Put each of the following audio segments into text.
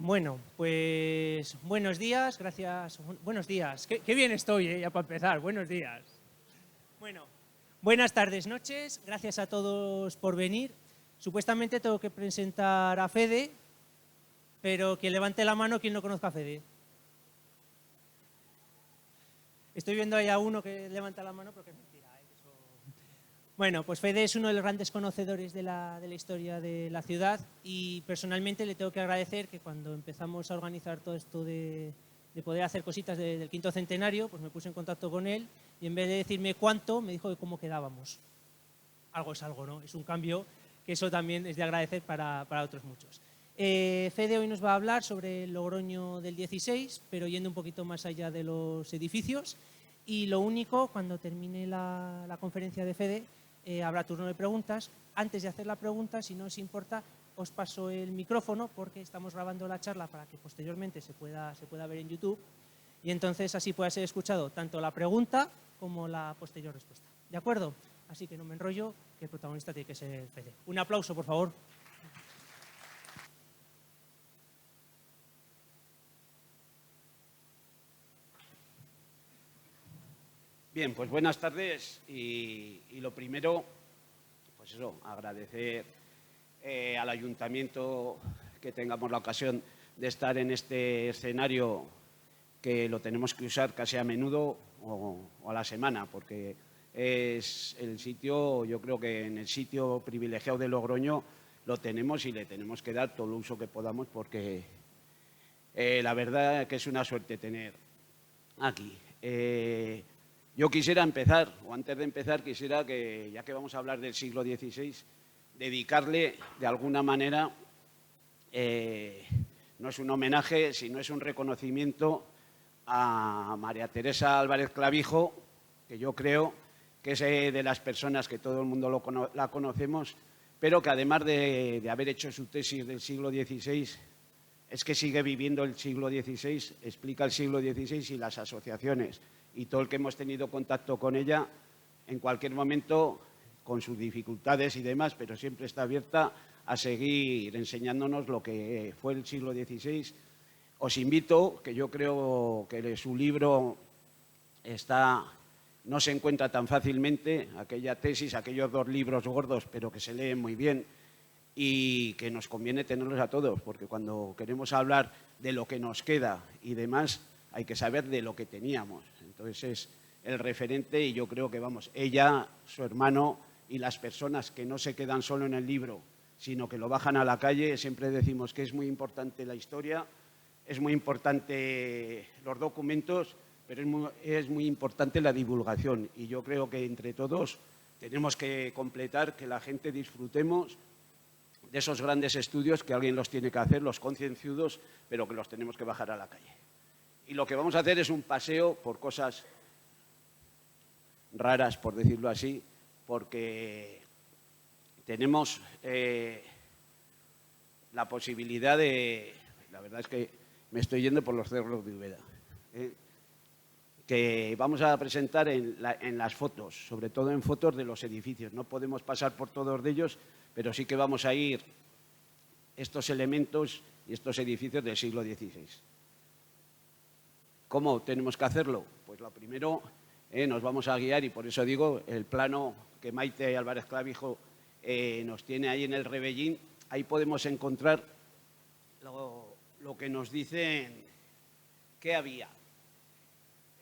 Bueno, pues buenos días, gracias. Buenos días, qué bien estoy, ya para empezar, buenos días. Bueno, buenas tardes, noches, gracias a todos por venir. Supuestamente tengo que presentar a Fede, pero que levante la mano quien no conozca a Fede. Estoy viendo ahí a uno que levanta la mano, pero que es mentira. Bueno, pues Fede es uno de los grandes conocedores de la historia de la ciudad y personalmente le tengo que agradecer que cuando empezamos a organizar todo esto de poder hacer cositas del quinto centenario, pues me puse en contacto con él y en vez de decirme cuánto, me dijo de cómo quedábamos. Algo es algo, ¿no? Es un cambio que eso también es de agradecer para otros muchos. Fede hoy nos va a hablar sobre el Logroño del 16, pero yendo un poquito más allá de los edificios. Y lo único, cuando termine la conferencia de Fede, habrá turno de preguntas. Antes de hacer la pregunta, si no os importa, os paso el micrófono porque estamos grabando la charla para que posteriormente se pueda ver en YouTube y entonces así pueda ser escuchado tanto la pregunta como la posterior respuesta. ¿De acuerdo? Así que no me enrollo, que el protagonista tiene que ser Fede. Un aplauso, por favor. Bien, pues buenas tardes y lo primero, pues eso, agradecer al Ayuntamiento que tengamos la ocasión de estar en este escenario que lo tenemos que usar casi a menudo o a la semana, porque es el sitio, yo creo que en el sitio privilegiado de Logroño lo tenemos y le tenemos que dar todo el uso que podamos porque la verdad que es una suerte tener aquí. Yo quisiera empezar, o antes de empezar, quisiera que, ya que vamos a hablar del siglo XVI, dedicarle de alguna manera, no es un homenaje, sino es un reconocimiento a María Teresa Álvarez Clavijo, que yo creo que es de las personas que todo el mundo la conocemos, pero que además de haber hecho su tesis del siglo XVI, es que sigue viviendo el siglo XVI, explica el siglo XVI y las asociaciones y todo el que hemos tenido contacto con ella, en cualquier momento, con sus dificultades y demás, pero siempre está abierta a seguir enseñándonos lo que fue el siglo XVI. Os invito, que yo creo que su libro no se encuentra tan fácilmente, aquella tesis, aquellos 2 libros gordos, pero que se leen muy bien, y que nos conviene tenerlos a todos, porque cuando queremos hablar de lo que nos queda y demás, hay que saber de lo que teníamos. Entonces es el referente y yo creo que, vamos, ella, su hermano y las personas que no se quedan solo en el libro, sino que lo bajan a la calle, siempre decimos que es muy importante la historia, es muy importante los documentos, pero es muy importante la divulgación. Y yo creo que entre todos tenemos que completar que la gente disfrutemos de esos grandes estudios que alguien los tiene que hacer, los concienzudos, pero que los tenemos que bajar a la calle. Y lo que vamos a hacer es un paseo por cosas raras, por decirlo así, porque tenemos la posibilidad de... La verdad es que me estoy yendo por los cerros de Úbeda. Que vamos a presentar en las fotos, sobre todo en fotos de los edificios. No podemos pasar por todos de ellos, pero sí que vamos a ir estos elementos y estos edificios del siglo XVI. ¿Cómo tenemos que hacerlo? Pues lo primero, nos vamos a guiar, y por eso digo, el plano que Maite Álvarez Clavijo nos tiene ahí en el Rebellín, ahí podemos encontrar lo que nos dicen que había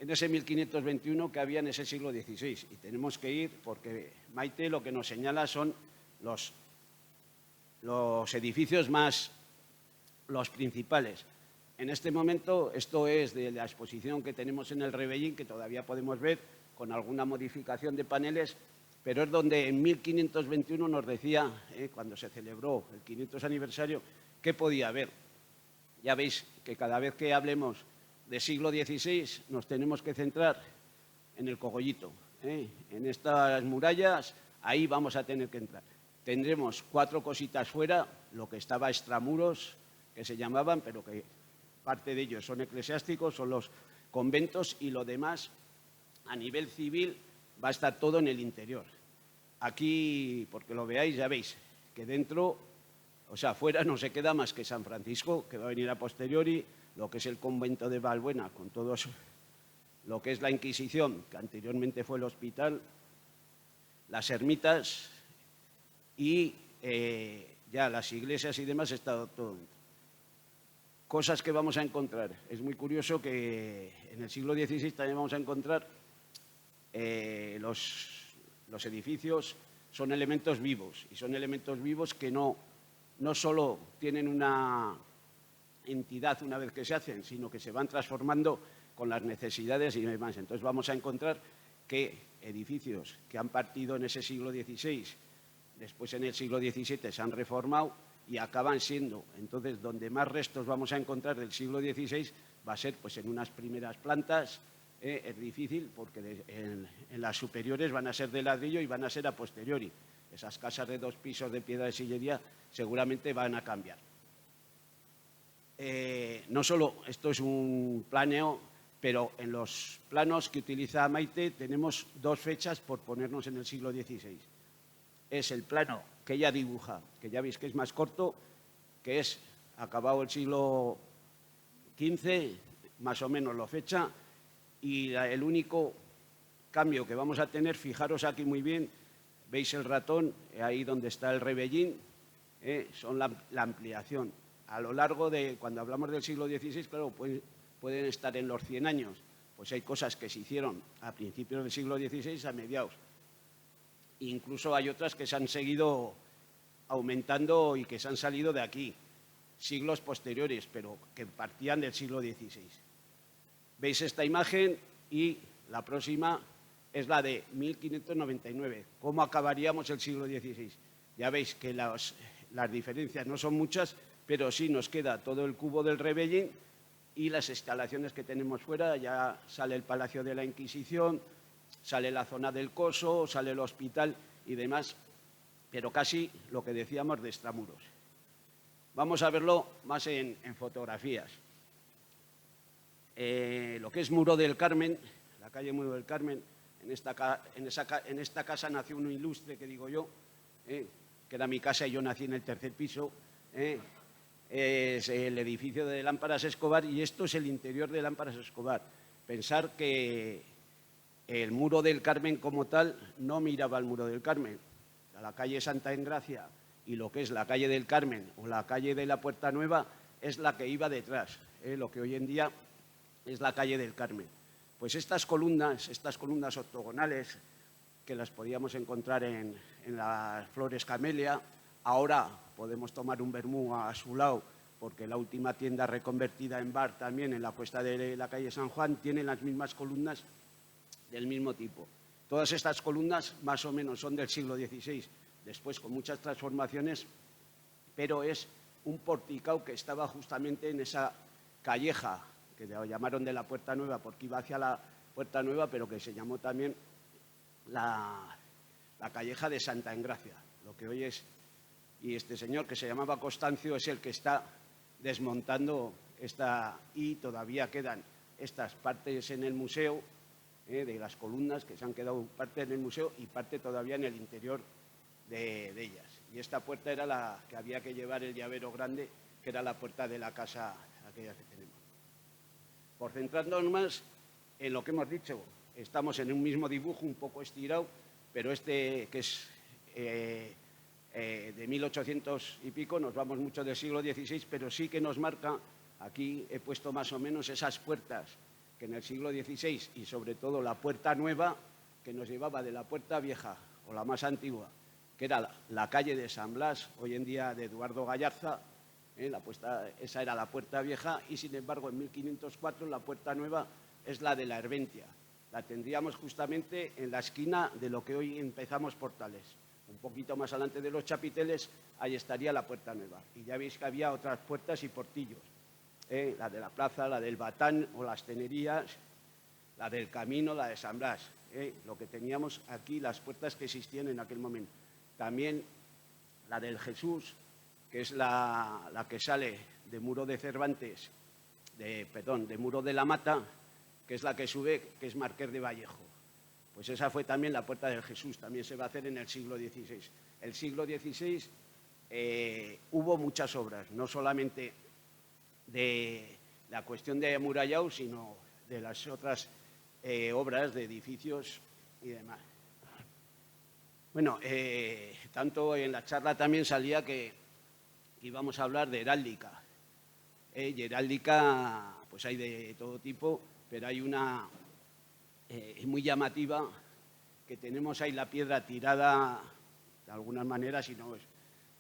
en ese 1521, que había en ese siglo XVI. Y tenemos que ir porque Maite lo que nos señala son los edificios los principales. En este momento, esto es de la exposición que tenemos en el Rebellín, que todavía podemos ver con alguna modificación de paneles, pero es donde en 1521 nos decía, cuando se celebró el 500 aniversario, qué podía haber. Ya veis que cada vez que hablemos de siglo XVI nos tenemos que centrar en el cogollito, en estas murallas, ahí vamos a tener que entrar. Tendremos 4 cositas fuera, lo que estaba extramuros, que se llamaban, pero que parte de ellos son eclesiásticos, son los conventos, y lo demás, a nivel civil, va a estar todo en el interior. Aquí, porque lo veáis, ya veis que dentro O sea, fuera no se queda más que San Francisco, que va a venir a posteriori, lo que es el convento de Valbuena, con todo eso, lo que es la Inquisición, que anteriormente fue el hospital, las ermitas y ya las iglesias y demás, está todo dentro. Cosas que vamos a encontrar. Es muy curioso que en el siglo XVI también vamos a encontrar los edificios son elementos vivos, y son elementos vivos que no solo tienen una entidad una vez que se hacen, sino que se van transformando con las necesidades y demás. Entonces vamos a encontrar que edificios que han partido en ese siglo XVI, después en el siglo XVII se han reformado y acaban siendo. Entonces, donde más restos vamos a encontrar del siglo XVI va a ser pues, en unas primeras plantas. Es difícil porque en las superiores van a ser de ladrillo y van a ser a posteriori. Esas casas de 2 pisos de piedra de sillería seguramente van a cambiar. No solo esto es un planeo, pero en los planos que utiliza Maite tenemos 2 fechas por ponernos en el siglo XVI. Es el plano que ella dibuja, que ya veis que es más corto, que es acabado el siglo XV, más o menos lo fecha, y el único cambio que vamos a tener, fijaros aquí muy bien, veis el ratón, ahí donde está el rebellín, son la ampliación. A lo largo de, cuando hablamos del siglo XVI, claro, pueden estar en los 100 años, pues hay cosas que se hicieron a principios del siglo XVI, a mediados. Incluso hay otras que se han seguido aumentando y que se han salido de aquí, siglos posteriores, pero que partían del siglo XVI. Veis esta imagen y la próxima es la de 1599. ¿Cómo acabaríamos el siglo XVI? Ya veis que las diferencias no son muchas, pero sí nos queda todo el cubo del Rebellín y las instalaciones que tenemos fuera. Ya sale el Palacio de la Inquisición, sale la zona del Coso, sale el hospital y demás, pero casi lo que decíamos de extramuros. Vamos a verlo más en fotografías. Lo que es Muro del Carmen, la calle Muro del Carmen, en esta casa nació un ilustre, que digo yo, que era mi casa y yo nací en el 3er piso, es el edificio de Lámparas Escobar y esto es el interior de Lámparas Escobar. Pensar que el Muro del Carmen como tal no miraba al Muro del Carmen. A la calle Santa Engracia y lo que es la calle del Carmen o la calle de la Puerta Nueva es la que iba detrás, lo que hoy en día es la calle del Carmen. Pues estas columnas octogonales, que las podíamos encontrar en las Flores Camelia, ahora podemos tomar un vermú a su lado, porque la última tienda reconvertida en bar también en la cuesta de la calle San Juan tiene las mismas columnas del mismo tipo. Todas estas columnas más o menos son del siglo XVI, después con muchas transformaciones, pero es un porticado que estaba justamente en esa calleja, que lo llamaron de la Puerta Nueva porque iba hacia la Puerta Nueva, pero que se llamó también la calleja de Santa Engracia, lo que hoy es. Y este señor, que se llamaba Constancio, es el que está desmontando y todavía quedan estas partes en el museo, de las columnas, que se han quedado parte en el museo y parte todavía en el interior de ellas. Y esta puerta era la que había que llevar el llavero grande, que era la puerta de la casa aquella que tenemos. Por centrarnos más en lo que hemos dicho, estamos en un mismo dibujo, un poco estirado, pero este que es de 1800 y pico, nos vamos mucho del siglo XVI, pero sí que nos marca, aquí he puesto más o menos esas puertas que en el siglo XVI y sobre todo la Puerta Nueva, que nos llevaba de la Puerta Vieja o la más antigua, que era la calle de San Blas, hoy en día de Eduardo Gallarza, esa era la Puerta Vieja y, sin embargo, en 1504 la Puerta Nueva es la de la Herventia. La tendríamos justamente en la esquina de lo que hoy empezamos Portales. Un poquito más adelante de los Chapiteles, ahí estaría la Puerta Nueva. Y ya veis que había otras puertas y portillos. La de la Plaza, la del Batán o las Tenerías, la del Camino, la de San Blas. Lo que teníamos aquí, las puertas que existían en aquel momento. También la del Jesús, que es la que sale de Muro de Cervantes, de Muro de la Mata, que es la que sube, que es Marqués de Vallejo. Pues esa fue también la Puerta del Jesús, también se va a hacer en el siglo XVI. El siglo XVI hubo muchas obras, no solamente de la cuestión de amurallado, sino de las otras obras de edificios y demás. Bueno, tanto en la charla también salía que íbamos a hablar de heráldica. Y heráldica, pues hay de todo tipo, pero hay una muy llamativa, que tenemos ahí la piedra tirada de algunas maneras, y no es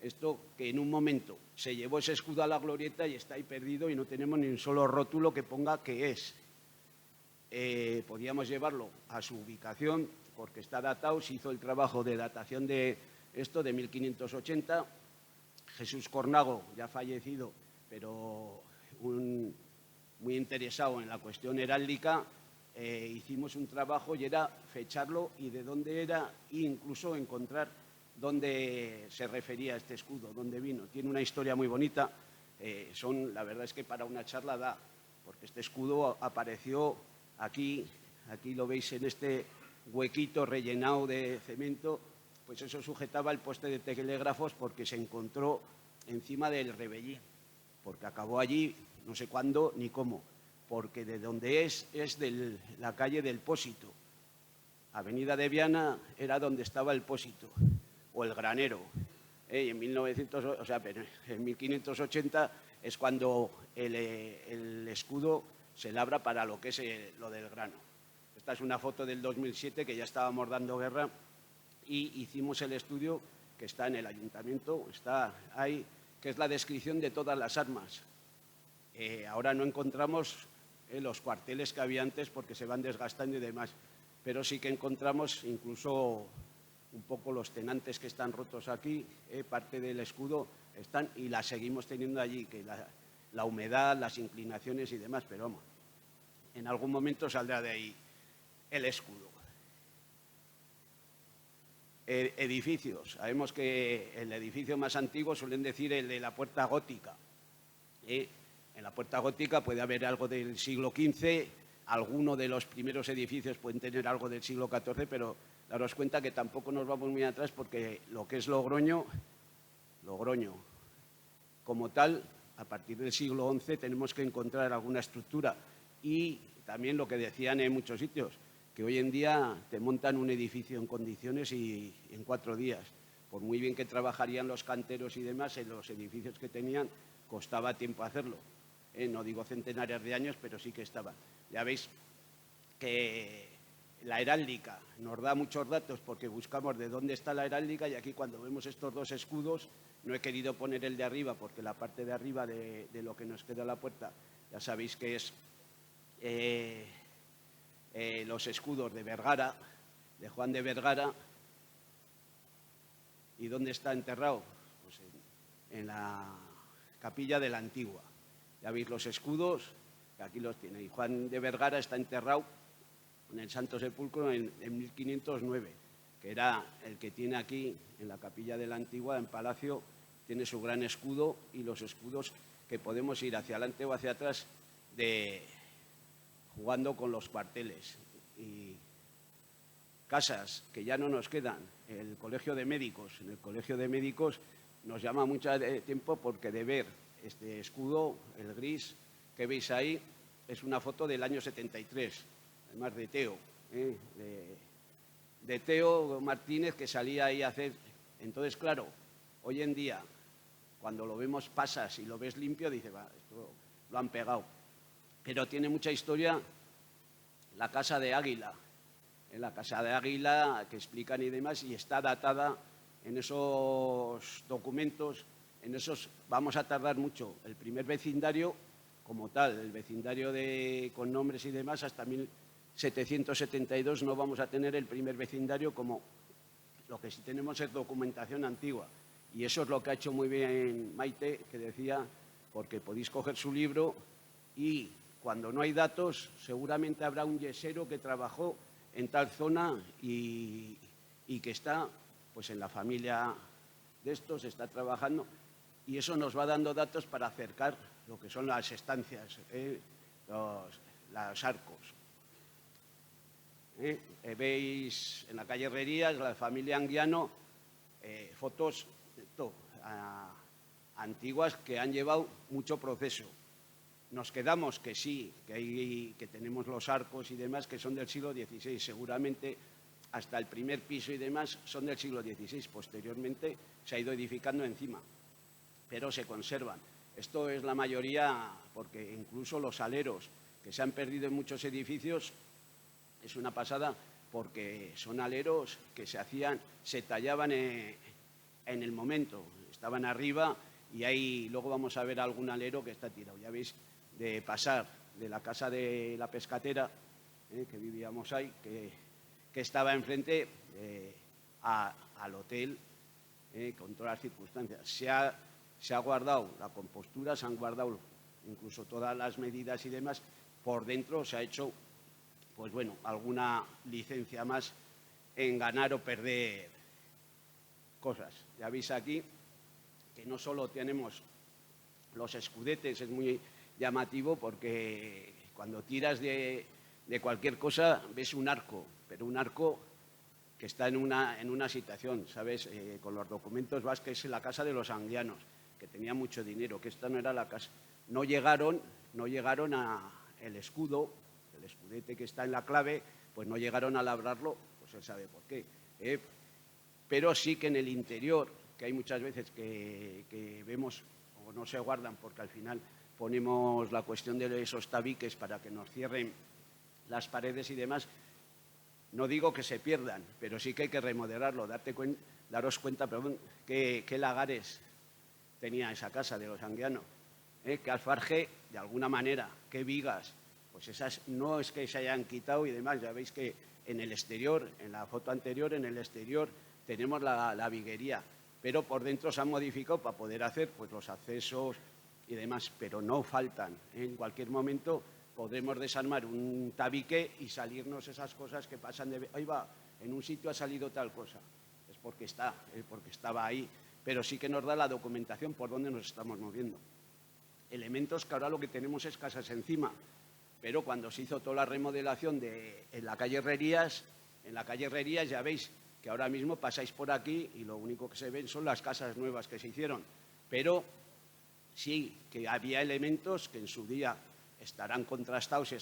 esto, que en un momento se llevó ese escudo a la glorieta y está ahí perdido y no tenemos ni un solo rótulo que ponga qué es. Podíamos llevarlo a su ubicación porque está datado, se hizo el trabajo de datación de esto de 1580. Jesús Cornago, ya fallecido, pero muy interesado en la cuestión heráldica, hicimos un trabajo y era fecharlo y de dónde era, e incluso encontrar dónde se refería a este escudo, dónde vino. Tiene una historia muy bonita. La verdad es que para una charla da, porque este escudo apareció aquí lo veis en este huequito rellenado de cemento, pues eso sujetaba el poste de telégrafos porque se encontró encima del Rebellín, porque acabó allí, no sé cuándo ni cómo, porque de donde es de la calle del Pósito. Avenida de Viana era donde estaba el Pósito, o el Granero. En 1580 es cuando el escudo se labra para lo que es lo del grano. Esta es una foto del 2007, que ya estábamos dando guerra, y hicimos el estudio que está en el ayuntamiento, está ahí, que es la descripción de todas las armas. Ahora no encontramos los cuarteles que había antes porque se van desgastando y demás, pero sí que encontramos incluso un poco los tenantes que están rotos aquí, parte del escudo están, y la seguimos teniendo allí, que la humedad, las inclinaciones y demás, pero vamos, en algún momento saldrá de ahí el escudo. Edificios. Sabemos que el edificio más antiguo suelen decir el de la Puerta Gótica. En la Puerta Gótica puede haber algo del siglo XV, alguno de los primeros edificios pueden tener algo del siglo XIV, pero daros cuenta que tampoco nos vamos muy atrás, porque lo que es Logroño como tal, a partir del siglo XI tenemos que encontrar alguna estructura. Y también lo que decían en muchos sitios, que hoy en día te montan un edificio en condiciones y en 4 días. Por muy bien que trabajarían los canteros y demás, en los edificios que tenían costaba tiempo hacerlo. No digo centenares de años, pero sí que estaba. Ya veis que la heráldica nos da muchos datos porque buscamos de dónde está la heráldica, y aquí cuando vemos estos dos escudos, no he querido poner el de arriba porque la parte de arriba de lo que nos queda la puerta, ya sabéis que es los escudos de Vergara, de Juan de Vergara. ¿Y dónde está enterrado? Pues en la capilla de la Antigua. Ya veis los escudos, que aquí los tiene. Y Juan de Vergara está enterrado en el Santo Sepulcro en 1509, que era el que tiene aquí, en la capilla de la Antigua, en Palacio, tiene su gran escudo, y los escudos que podemos ir hacia adelante o hacia atrás jugando con los cuarteles. Y casas que ya no nos quedan. El Colegio de Médicos. En el Colegio de Médicos nos llama mucho tiempo porque de ver este escudo, el gris que veis ahí, es una foto del año 73, además de Teo, de Teo Martínez, que salía ahí a hacer. Entonces, claro, hoy en día, cuando lo vemos, pasas y lo ves limpio, dices, va, esto lo han pegado. Pero tiene mucha historia la Casa de Águila. En la Casa de Águila, que explican y demás, y está datada en esos documentos, en esos vamos a tardar mucho. El primer vecindario como tal, el vecindario con nombres y demás, hasta 1772 no vamos a tener el primer vecindario. Como lo que sí tenemos es documentación antigua. Y eso es lo que ha hecho muy bien Maite, que decía, porque podéis coger su libro y cuando no hay datos, seguramente habrá un yesero que trabajó en tal zona y que está pues en la familia de estos, está trabajando, y eso nos va dando datos para acercar lo que son las estancias, los arcos. Veis en la calle Herrerías, la familia Anguiano, fotos, antiguas que han llevado mucho proceso. Nos quedamos que sí, que tenemos los arcos y demás que son del siglo XVI, seguramente hasta el primer piso y demás son del siglo XVI. Posteriormente se ha ido edificando encima, pero se conservan. Esto es la mayoría, porque incluso los aleros que se han perdido en muchos edificios es una pasada, porque son aleros que se tallaban en el momento, estaban arriba y ahí luego vamos a ver algún alero que está tirado. Ya veis, de pasar de la casa de la pescatera, que vivíamos ahí, que estaba enfrente, al hotel, con todas las circunstancias. Se ha guardado la compostura, se han guardado incluso todas las medidas y demás. Por dentro se ha hecho, pues bueno, alguna licencia más en ganar o perder cosas. Ya veis aquí que no solo tenemos los escudetes, es muy llamativo porque cuando tiras de cualquier cosa ves un arco, pero un arco que está en una situación, ¿sabes? Con los documentos vas que es la casa de los anguianos, que tenía mucho dinero, que esta no era la casa. No llegaron a el escudo, el escudete que está en la clave, pues no llegaron a labrarlo, pues él sabe por qué. Pero sí que en el interior, que hay muchas veces que vemos o no se guardan porque al final ponemos la cuestión de esos tabiques para que nos cierren las paredes y demás. No digo que se pierdan, pero sí que hay que remodelarlo. Daros cuenta, qué lagares tenía esa casa de los anguianos, qué alfarje, de alguna manera, qué vigas. Pues esas no es que se hayan quitado y demás. Ya veis que en el exterior, en la foto anterior, en el exterior tenemos la viguería, pero por dentro se han modificado para poder hacer pues los accesos y demás, pero no faltan. En cualquier momento podremos desarmar un tabique y salirnos esas cosas que pasan de... Ahí va, en un sitio ha salido tal cosa. Es porque estaba ahí, pero sí que nos da la documentación por dónde nos estamos moviendo. Elementos que ahora lo que tenemos es casas encima, pero cuando se hizo toda la remodelación en la calle Herrerías, ya veis que ahora mismo pasáis por aquí y lo único que se ven son las casas nuevas que se hicieron. Pero sí que había elementos que en su día estarán contrastados y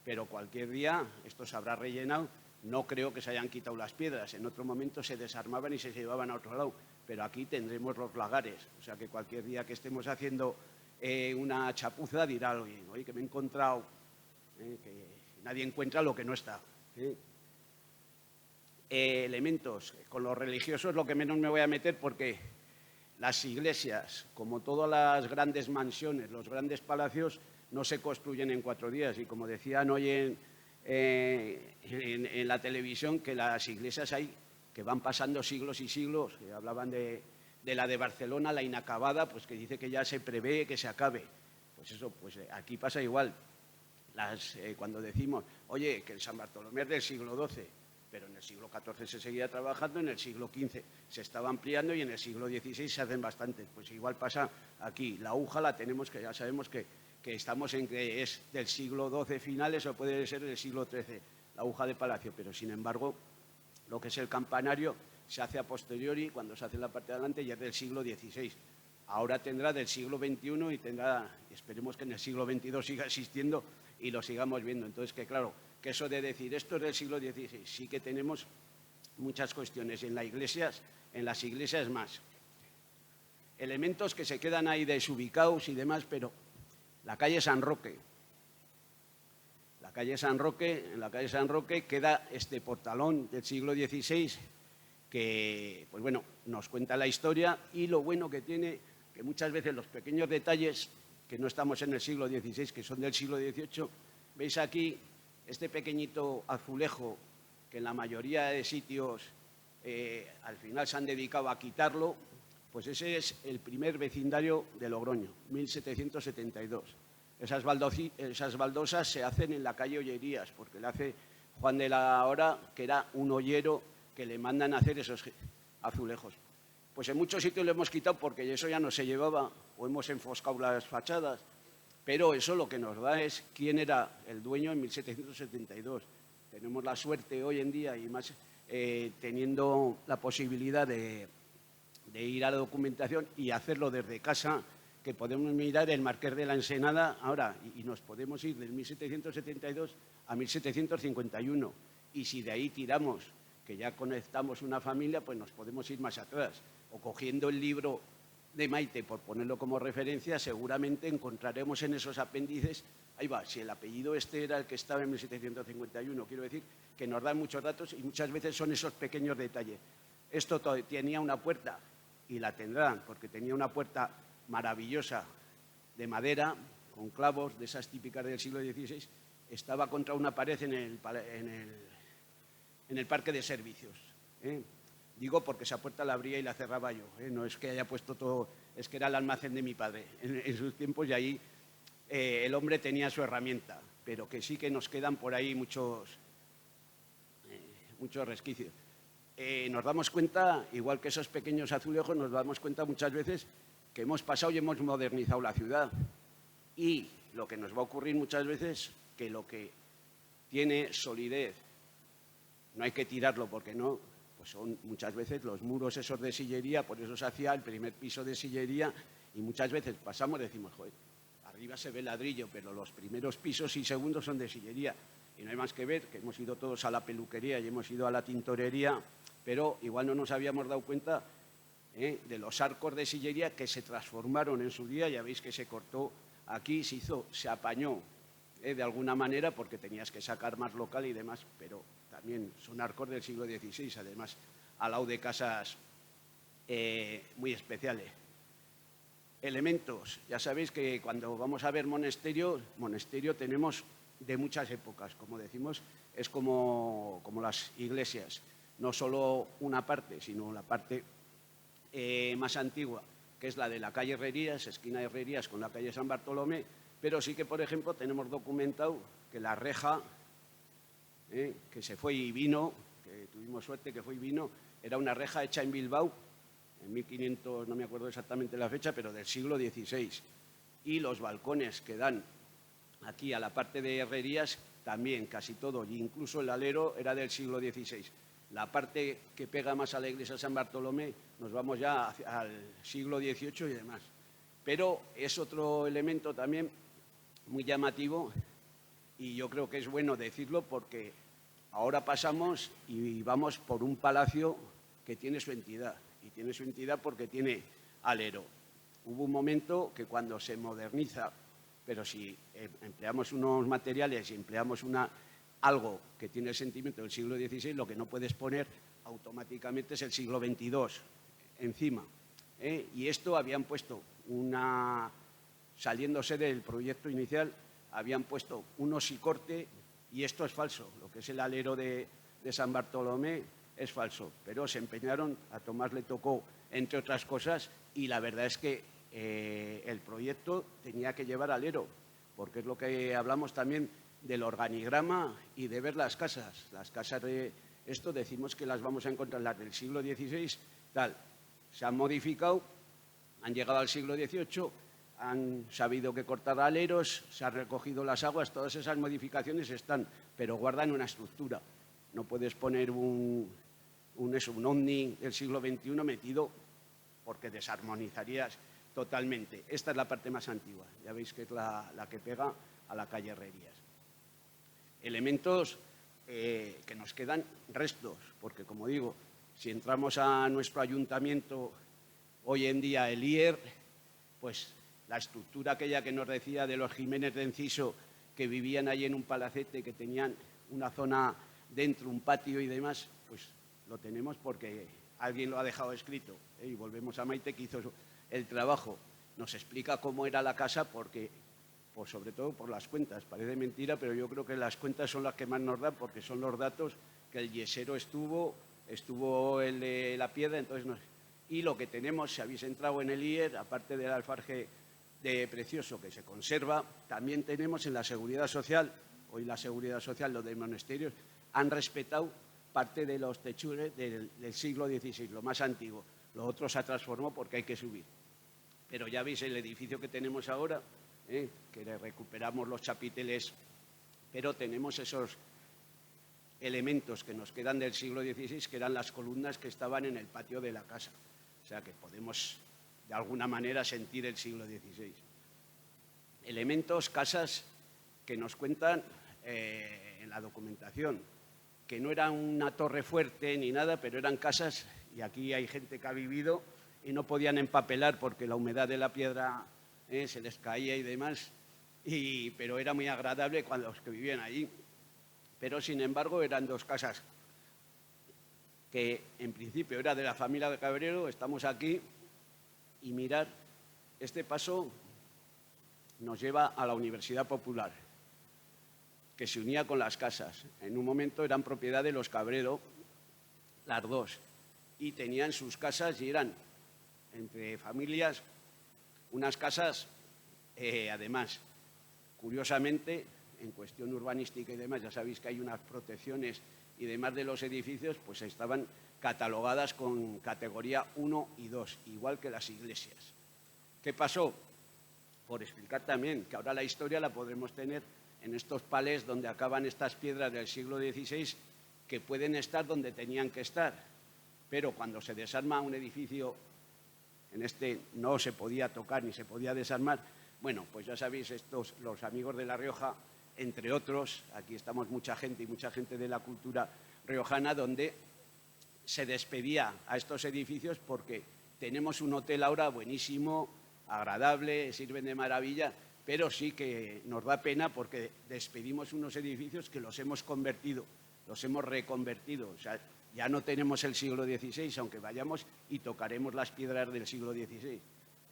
pero cualquier día esto se habrá rellenado. No creo que se hayan quitado las piedras. En otro momento se desarmaban y se llevaban a otro lado. Pero aquí tendremos los lagares. O sea que cualquier día que estemos haciendo una chapuza dirá alguien, oye, que me he encontrado, que nadie encuentra lo que no está. Elementos. Con los religiosos lo que menos me voy a meter porque las iglesias, como todas las grandes mansiones, los grandes palacios, no se construyen en 4 días. Y como decían hoy en la televisión, que las iglesias hay que van pasando siglos y siglos, que hablaban de la de Barcelona, la inacabada, pues que dice que ya se prevé que se acabe. Pues eso, pues aquí pasa igual. Cuando decimos, oye, que el San Bartolomé es del siglo XII, pero en el siglo XIV se seguía trabajando, en el siglo XV se estaba ampliando y en el siglo XVI se hacen bastantes. Pues igual pasa aquí. La aguja la tenemos, que ya sabemos que estamos en que es del siglo XII finales o puede ser del siglo XIII, la aguja de palacio, pero sin embargo lo que es el campanario se hace a posteriori, cuando se hace la parte de adelante ya es del siglo XVI. Ahora tendrá del siglo XXI y esperemos que en el siglo XXII siga existiendo y lo sigamos viendo. Entonces, que claro, que eso de decir esto es del siglo XVI, sí que tenemos muchas cuestiones en las iglesias más. Elementos que se quedan ahí desubicados y demás, pero la calle San Roque. En la calle San Roque queda este portalón del siglo XVI que, pues bueno, nos cuenta la historia y lo bueno que tiene, que muchas veces los pequeños detalles, que no estamos en el siglo XVI, que son del siglo XVIII, veis aquí este pequeñito azulejo que en la mayoría de sitios al final se han dedicado a quitarlo, pues ese es el primer vecindario de Logroño, 1772. Esas baldosas se hacen en la calle Ollerías, porque le hace Juan de la Hora, que era un ollero que le mandan a hacer esos azulejos. Pues en muchos sitios lo hemos quitado porque eso ya no se llevaba, o hemos enfoscado las fachadas, pero eso lo que nos da es quién era el dueño en 1772. Tenemos la suerte hoy en día, y más teniendo la posibilidad de de ir a la documentación y hacerlo desde casa, que podemos mirar el Marqués de la Ensenada ahora y nos podemos ir del 1772 a 1751. Y si de ahí tiramos, que ya conectamos una familia, pues nos podemos ir más atrás. O cogiendo el libro de Maite, por ponerlo como referencia, seguramente encontraremos en esos apéndices, ahí va, si el apellido este era el que estaba en 1751, quiero decir que nos dan muchos datos y muchas veces son esos pequeños detalles. Esto tenía una puerta, y la tendrán, porque tenía una puerta maravillosa de madera, con clavos, de esas típicas del siglo XVI, estaba contra una pared en el parque de servicios. Digo porque esa puerta la abría y la cerraba yo. No es que haya puesto todo, es que era el almacén de mi padre en sus tiempos y ahí el hombre tenía su herramienta, pero que sí que nos quedan por ahí muchos resquicios. Nos damos cuenta, igual que esos pequeños azulejos, nos damos cuenta muchas veces que hemos pasado y hemos modernizado la ciudad. Y lo que nos va a ocurrir muchas veces, que lo que tiene solidez, no hay que tirarlo porque no, pues son muchas veces los muros esos de sillería, por eso se hacía el primer piso de sillería y muchas veces pasamos y decimos, joder, arriba se ve ladrillo, pero los primeros pisos y segundos son de sillería. Y no hay más que ver que hemos ido todos a la peluquería y hemos ido a la tintorería, pero igual no nos habíamos dado cuenta de los arcos de sillería que se transformaron en su día. Ya veis que se cortó aquí, se apañó de alguna manera porque tenías que sacar más local y demás, pero también son arcos del siglo XVI, además al lado de casas muy especiales. Elementos, ya sabéis que cuando vamos a ver monasterio tenemos de muchas épocas, como decimos, es como las iglesias, no solo una parte, sino la parte más antigua, que es la de la calle Herrerías, esquina de Herrerías con la calle San Bartolomé, pero sí que, por ejemplo, tenemos documentado que la reja, que se fue y vino, que tuvimos suerte que fue y vino, era una reja hecha en Bilbao, en 1500, no me acuerdo exactamente la fecha, pero del siglo XVI. Y los balcones que dan aquí a la parte de Herrerías también, casi todo, e incluso el alero era del siglo XVI. La parte que pega más a la iglesia de San Bartolomé, nos vamos ya al siglo XVIII y demás. Pero es otro elemento también muy llamativo y yo creo que es bueno decirlo porque ahora pasamos y vamos por un palacio que tiene su entidad. Y tiene su entidad porque tiene alero. Hubo un momento que cuando se moderniza, pero si empleamos unos materiales y empleamos algo que tiene el sentimiento del siglo XVI, lo que no puedes poner automáticamente es el siglo XXII encima. Y esto habían puesto saliéndose del proyecto inicial, habían puesto un osicorte y esto es falso. Lo que es el alero de San Bartolomé es falso, pero se empeñaron, a Tomás le tocó, entre otras cosas, y la verdad es que el proyecto tenía que llevar alero, porque es lo que hablamos también del organigrama y de ver las casas. Las casas de esto decimos que las vamos a encontrar, las del siglo XVI, tal. Se han modificado, han llegado al siglo XVIII, han sabido que cortar aleros, se han recogido las aguas, todas esas modificaciones están, pero guardan una estructura. No puedes poner un ovni del siglo XXI metido porque desarmonizarías totalmente. Esta es la parte más antigua, ya veis que es la que pega a la calle Herrerías. Elementos que nos quedan restos, porque como digo, si entramos a nuestro ayuntamiento hoy en día, el IER, pues la estructura aquella que nos decía de los Jiménez de Enciso, que vivían allí en un palacete, que tenían una zona dentro, un patio y demás, pues lo tenemos porque alguien lo ha dejado escrito. Y volvemos a Maite, que hizo el trabajo. Nos explica cómo era la casa porque, pues sobre todo por las cuentas. Parece mentira, pero yo creo que las cuentas son las que más nos dan porque son los datos que el yesero estuvo el de la piedra, entonces y lo que tenemos, si habéis entrado en el IER, aparte del alfarje de precioso que se conserva, también tenemos en la Seguridad Social, hoy la Seguridad Social, los de monasterios, han respetado parte de los techures del siglo XVI, lo más antiguo. Lo otro se ha transformado porque hay que subir. Pero ya veis el edificio que tenemos ahora, que recuperamos los chapiteles, pero tenemos esos elementos que nos quedan del siglo XVI, que eran las columnas que estaban en el patio de la casa. O sea que podemos de alguna manera sentir el siglo XVI. Elementos, casas que nos cuentan en la documentación, que no eran una torre fuerte ni nada, pero eran casas, y aquí hay gente que ha vivido y no podían empapelar porque la humedad de la piedra se les caía y demás, pero era muy agradable cuando los que vivían allí. Pero, sin embargo, eran dos casas que, en principio, era de la familia de Cabrero. Estamos aquí y mirad, este paso nos lleva a la Universidad Popular, que se unía con las casas. En un momento eran propiedad de los Cabrero, las dos, y tenían sus casas y eran, entre familias, unas casas, además, curiosamente, en cuestión urbanística y demás, ya sabéis que hay unas protecciones y demás de los edificios, pues estaban catalogadas con categoría 1 y 2, igual que las iglesias. ¿Qué pasó? Por explicar también que ahora la historia la podremos tener en estos palés donde acaban estas piedras del siglo XVI, que pueden estar donde tenían que estar, pero cuando se desarma un edificio, en este no se podía tocar ni se podía desarmar. Bueno, pues ya sabéis, estos, los amigos de La Rioja, entre otros, aquí estamos mucha gente y mucha gente de la cultura riojana, donde se despedía a estos edificios porque tenemos un hotel ahora buenísimo, agradable, sirven de maravilla, pero sí que nos da pena porque despedimos unos edificios que los hemos convertido, los hemos reconvertido. O sea, ya no tenemos el siglo XVI, aunque vayamos y tocaremos las piedras del siglo XVI.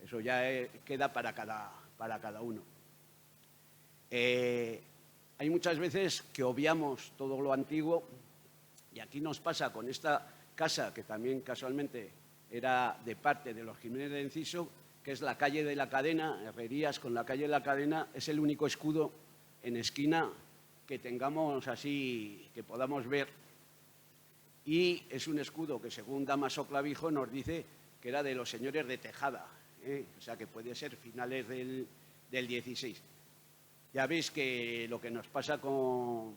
Eso ya queda para cada uno. Hay muchas veces que obviamos todo lo antiguo, y aquí nos pasa con esta casa, que también casualmente era de parte de los Jiménez de Enciso, que es la calle de la Cadena, Herrerías con la calle de la Cadena. Es el único escudo en esquina que tengamos así, que podamos ver, y es un escudo que, según Dámaso Clavijo, nos dice que era de los señores de Tejada, o sea que puede ser finales del XVI. Ya veis que lo que nos pasa con,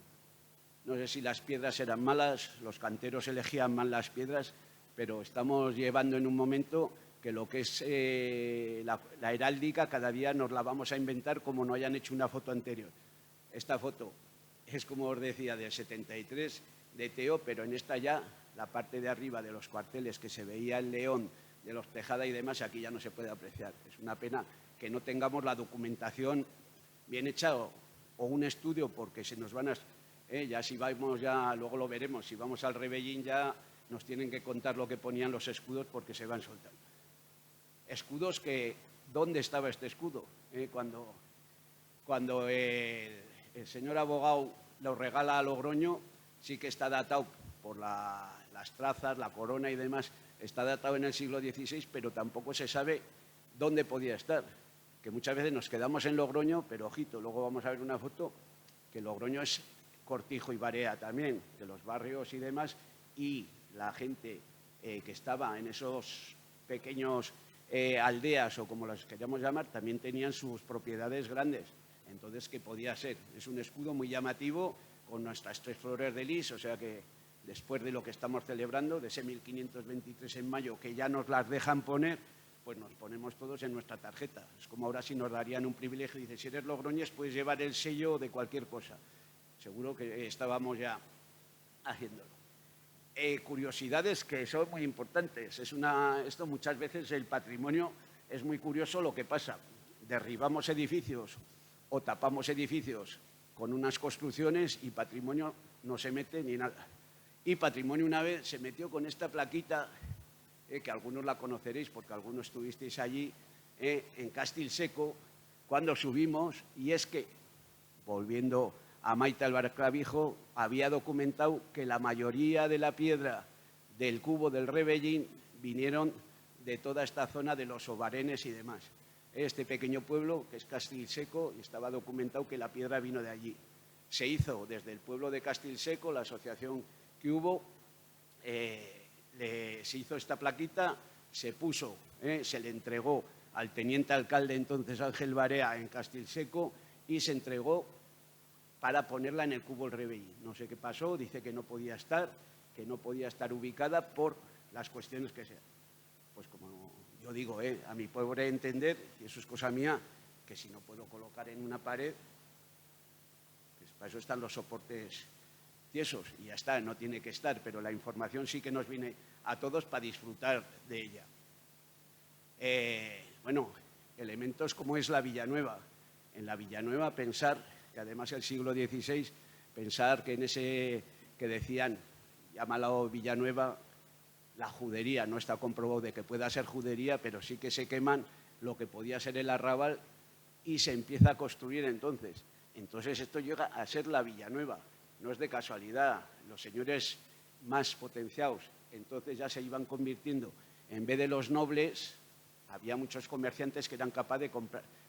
no sé si las piedras eran malas, los canteros elegían mal las piedras, pero estamos llevando en un momento que lo que es la heráldica cada día nos la vamos a inventar como no hayan hecho una foto anterior. Esta foto es, como os decía, del 73 de Teo, pero en esta ya, la parte de arriba de los cuarteles que se veía el león de los Tejada y demás, aquí ya no se puede apreciar. Es una pena que no tengamos la documentación bien hecha o un estudio, porque se nos van a... ya si vamos, ya luego lo veremos, si vamos al Rebellín ya nos tienen que contar lo que ponían los escudos porque se van soltando. Escudos que... ¿Dónde estaba este escudo? Cuando el señor abogado lo regala a Logroño, sí que está datado por las trazas, la corona y demás, está datado en el siglo XVI, pero tampoco se sabe dónde podía estar. Que muchas veces nos quedamos en Logroño, pero ojito, luego vamos a ver una foto, que Logroño es Cortijo y Barea también, que los barrios y demás, y la gente que estaba en esos pequeños aldeas, o como las queríamos llamar, también tenían sus propiedades grandes. Entonces, ¿qué podía ser? Es un escudo muy llamativo, con nuestras 3 flores de lis, o sea que después de lo que estamos celebrando, de ese 1523 en mayo, que ya nos las dejan poner, pues nos ponemos todos en nuestra tarjeta. Es como ahora si nos darían un privilegio, dice, si eres logroñés puedes llevar el sello de cualquier cosa. Seguro que estábamos ya haciéndolo. Curiosidades que son muy importantes. Esto muchas veces el patrimonio es muy curioso lo que pasa. Derribamos edificios o tapamos edificios con unas construcciones y patrimonio no se mete ni nada. Y patrimonio una vez se metió con esta plaquita, que algunos la conoceréis porque algunos estuvisteis allí, en Castilseco, cuando subimos, y es que, volviendo a Maite Álvarez Clavijo, había documentado que la mayoría de la piedra del cubo del Rebellín vinieron de toda esta zona de los Obarenes y demás. Este pequeño pueblo, que es Castilseco, y estaba documentado que la piedra vino de allí. Se hizo desde el pueblo de Castilseco, la asociación que hubo, se hizo esta plaquita, se puso, se le entregó al teniente alcalde entonces Ángel Barea en Castilseco y se entregó para ponerla en el cubo del Rebellín. No sé qué pasó, dice que no podía estar ubicada por las cuestiones que sean. pues como yo digo, a mi pobre entender, y eso es cosa mía, que si no puedo colocar en una pared, pues para eso están los soportes tiesos y ya está, no tiene que estar, pero la información sí que nos viene a todos para disfrutar de ella. Bueno, elementos como es la Villanueva. En la Villanueva pensar, que además el siglo XVI, pensar que en ese que decían, llámalo Villanueva, la judería, no está comprobado de que pueda ser judería, pero sí que se queman lo que podía ser el arrabal y se empieza a construir entonces. Entonces esto llega a ser la Villanueva, no es de casualidad. Los señores más potenciados entonces ya se iban convirtiendo, en vez de los nobles, había muchos comerciantes que eran capaces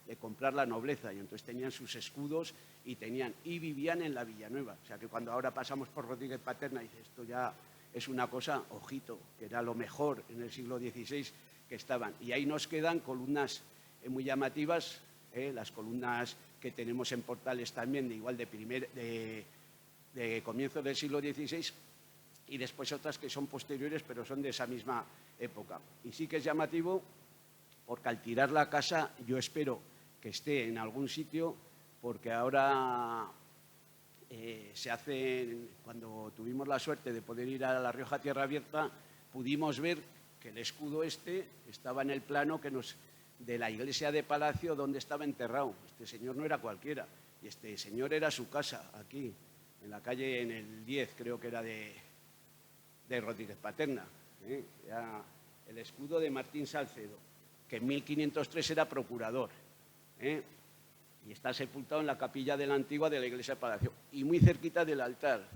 de comprar la nobleza y entonces tenían sus escudos y vivían en la Villanueva. O sea que cuando ahora pasamos por Rodríguez Paterna y dice, esto ya es una cosa, ojito, que era lo mejor en el siglo XVI que estaban. Y ahí nos quedan columnas muy llamativas, las columnas que tenemos en Portales también, de comienzo del siglo XVI, y después otras que son posteriores, pero son de esa misma época. Y sí que es llamativo, porque al tirar la casa yo espero que esté en algún sitio, porque ahora se hacen, cuando tuvimos la suerte de poder ir a La Rioja Tierra Abierta, pudimos ver que el escudo estaba en el plano de la iglesia de Palacio donde estaba enterrado. Este señor no era cualquiera, y este señor era su casa, aquí, en la calle, en el 10, creo que era de Rodríguez Paterna. Era el escudo de Martín Salcedo, que en 1503 era procurador, y está sepultado en la capilla de la antigua de la iglesia de Palacio, y muy cerquita del altar,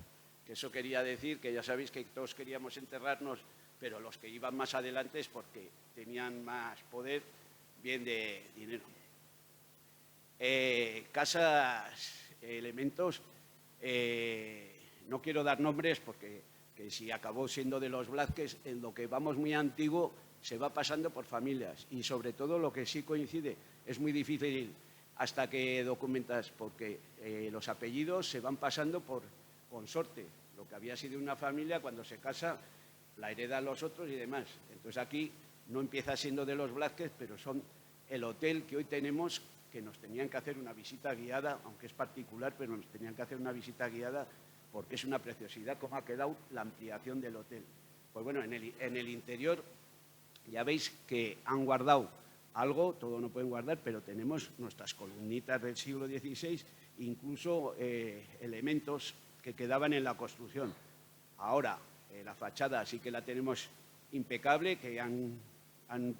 que eso quería decir que ya sabéis que todos queríamos enterrarnos, pero los que iban más adelante es porque tenían más poder, bien de dinero. Casas, elementos, no quiero dar nombres porque que si acabó siendo de los Blázquez, en lo que vamos muy antiguo se va pasando por familias, y sobre todo lo que sí coincide, es muy difícil hasta que documentas, porque los apellidos se van pasando por consorte. Lo que había sido una familia, cuando se casa, la heredan los otros y demás. Entonces aquí no empieza siendo de los Blázquez, pero son el hotel que hoy tenemos, que nos tenían que hacer una visita guiada, aunque es particular, pero nos tenían que hacer una visita guiada porque es una preciosidad cómo ha quedado la ampliación del hotel. Pues bueno, en el interior ya veis que han guardado algo, todo no pueden guardar, pero tenemos nuestras columnitas del siglo XVI, incluso elementos que quedaban en la construcción. Ahora, la fachada sí que la tenemos impecable, que han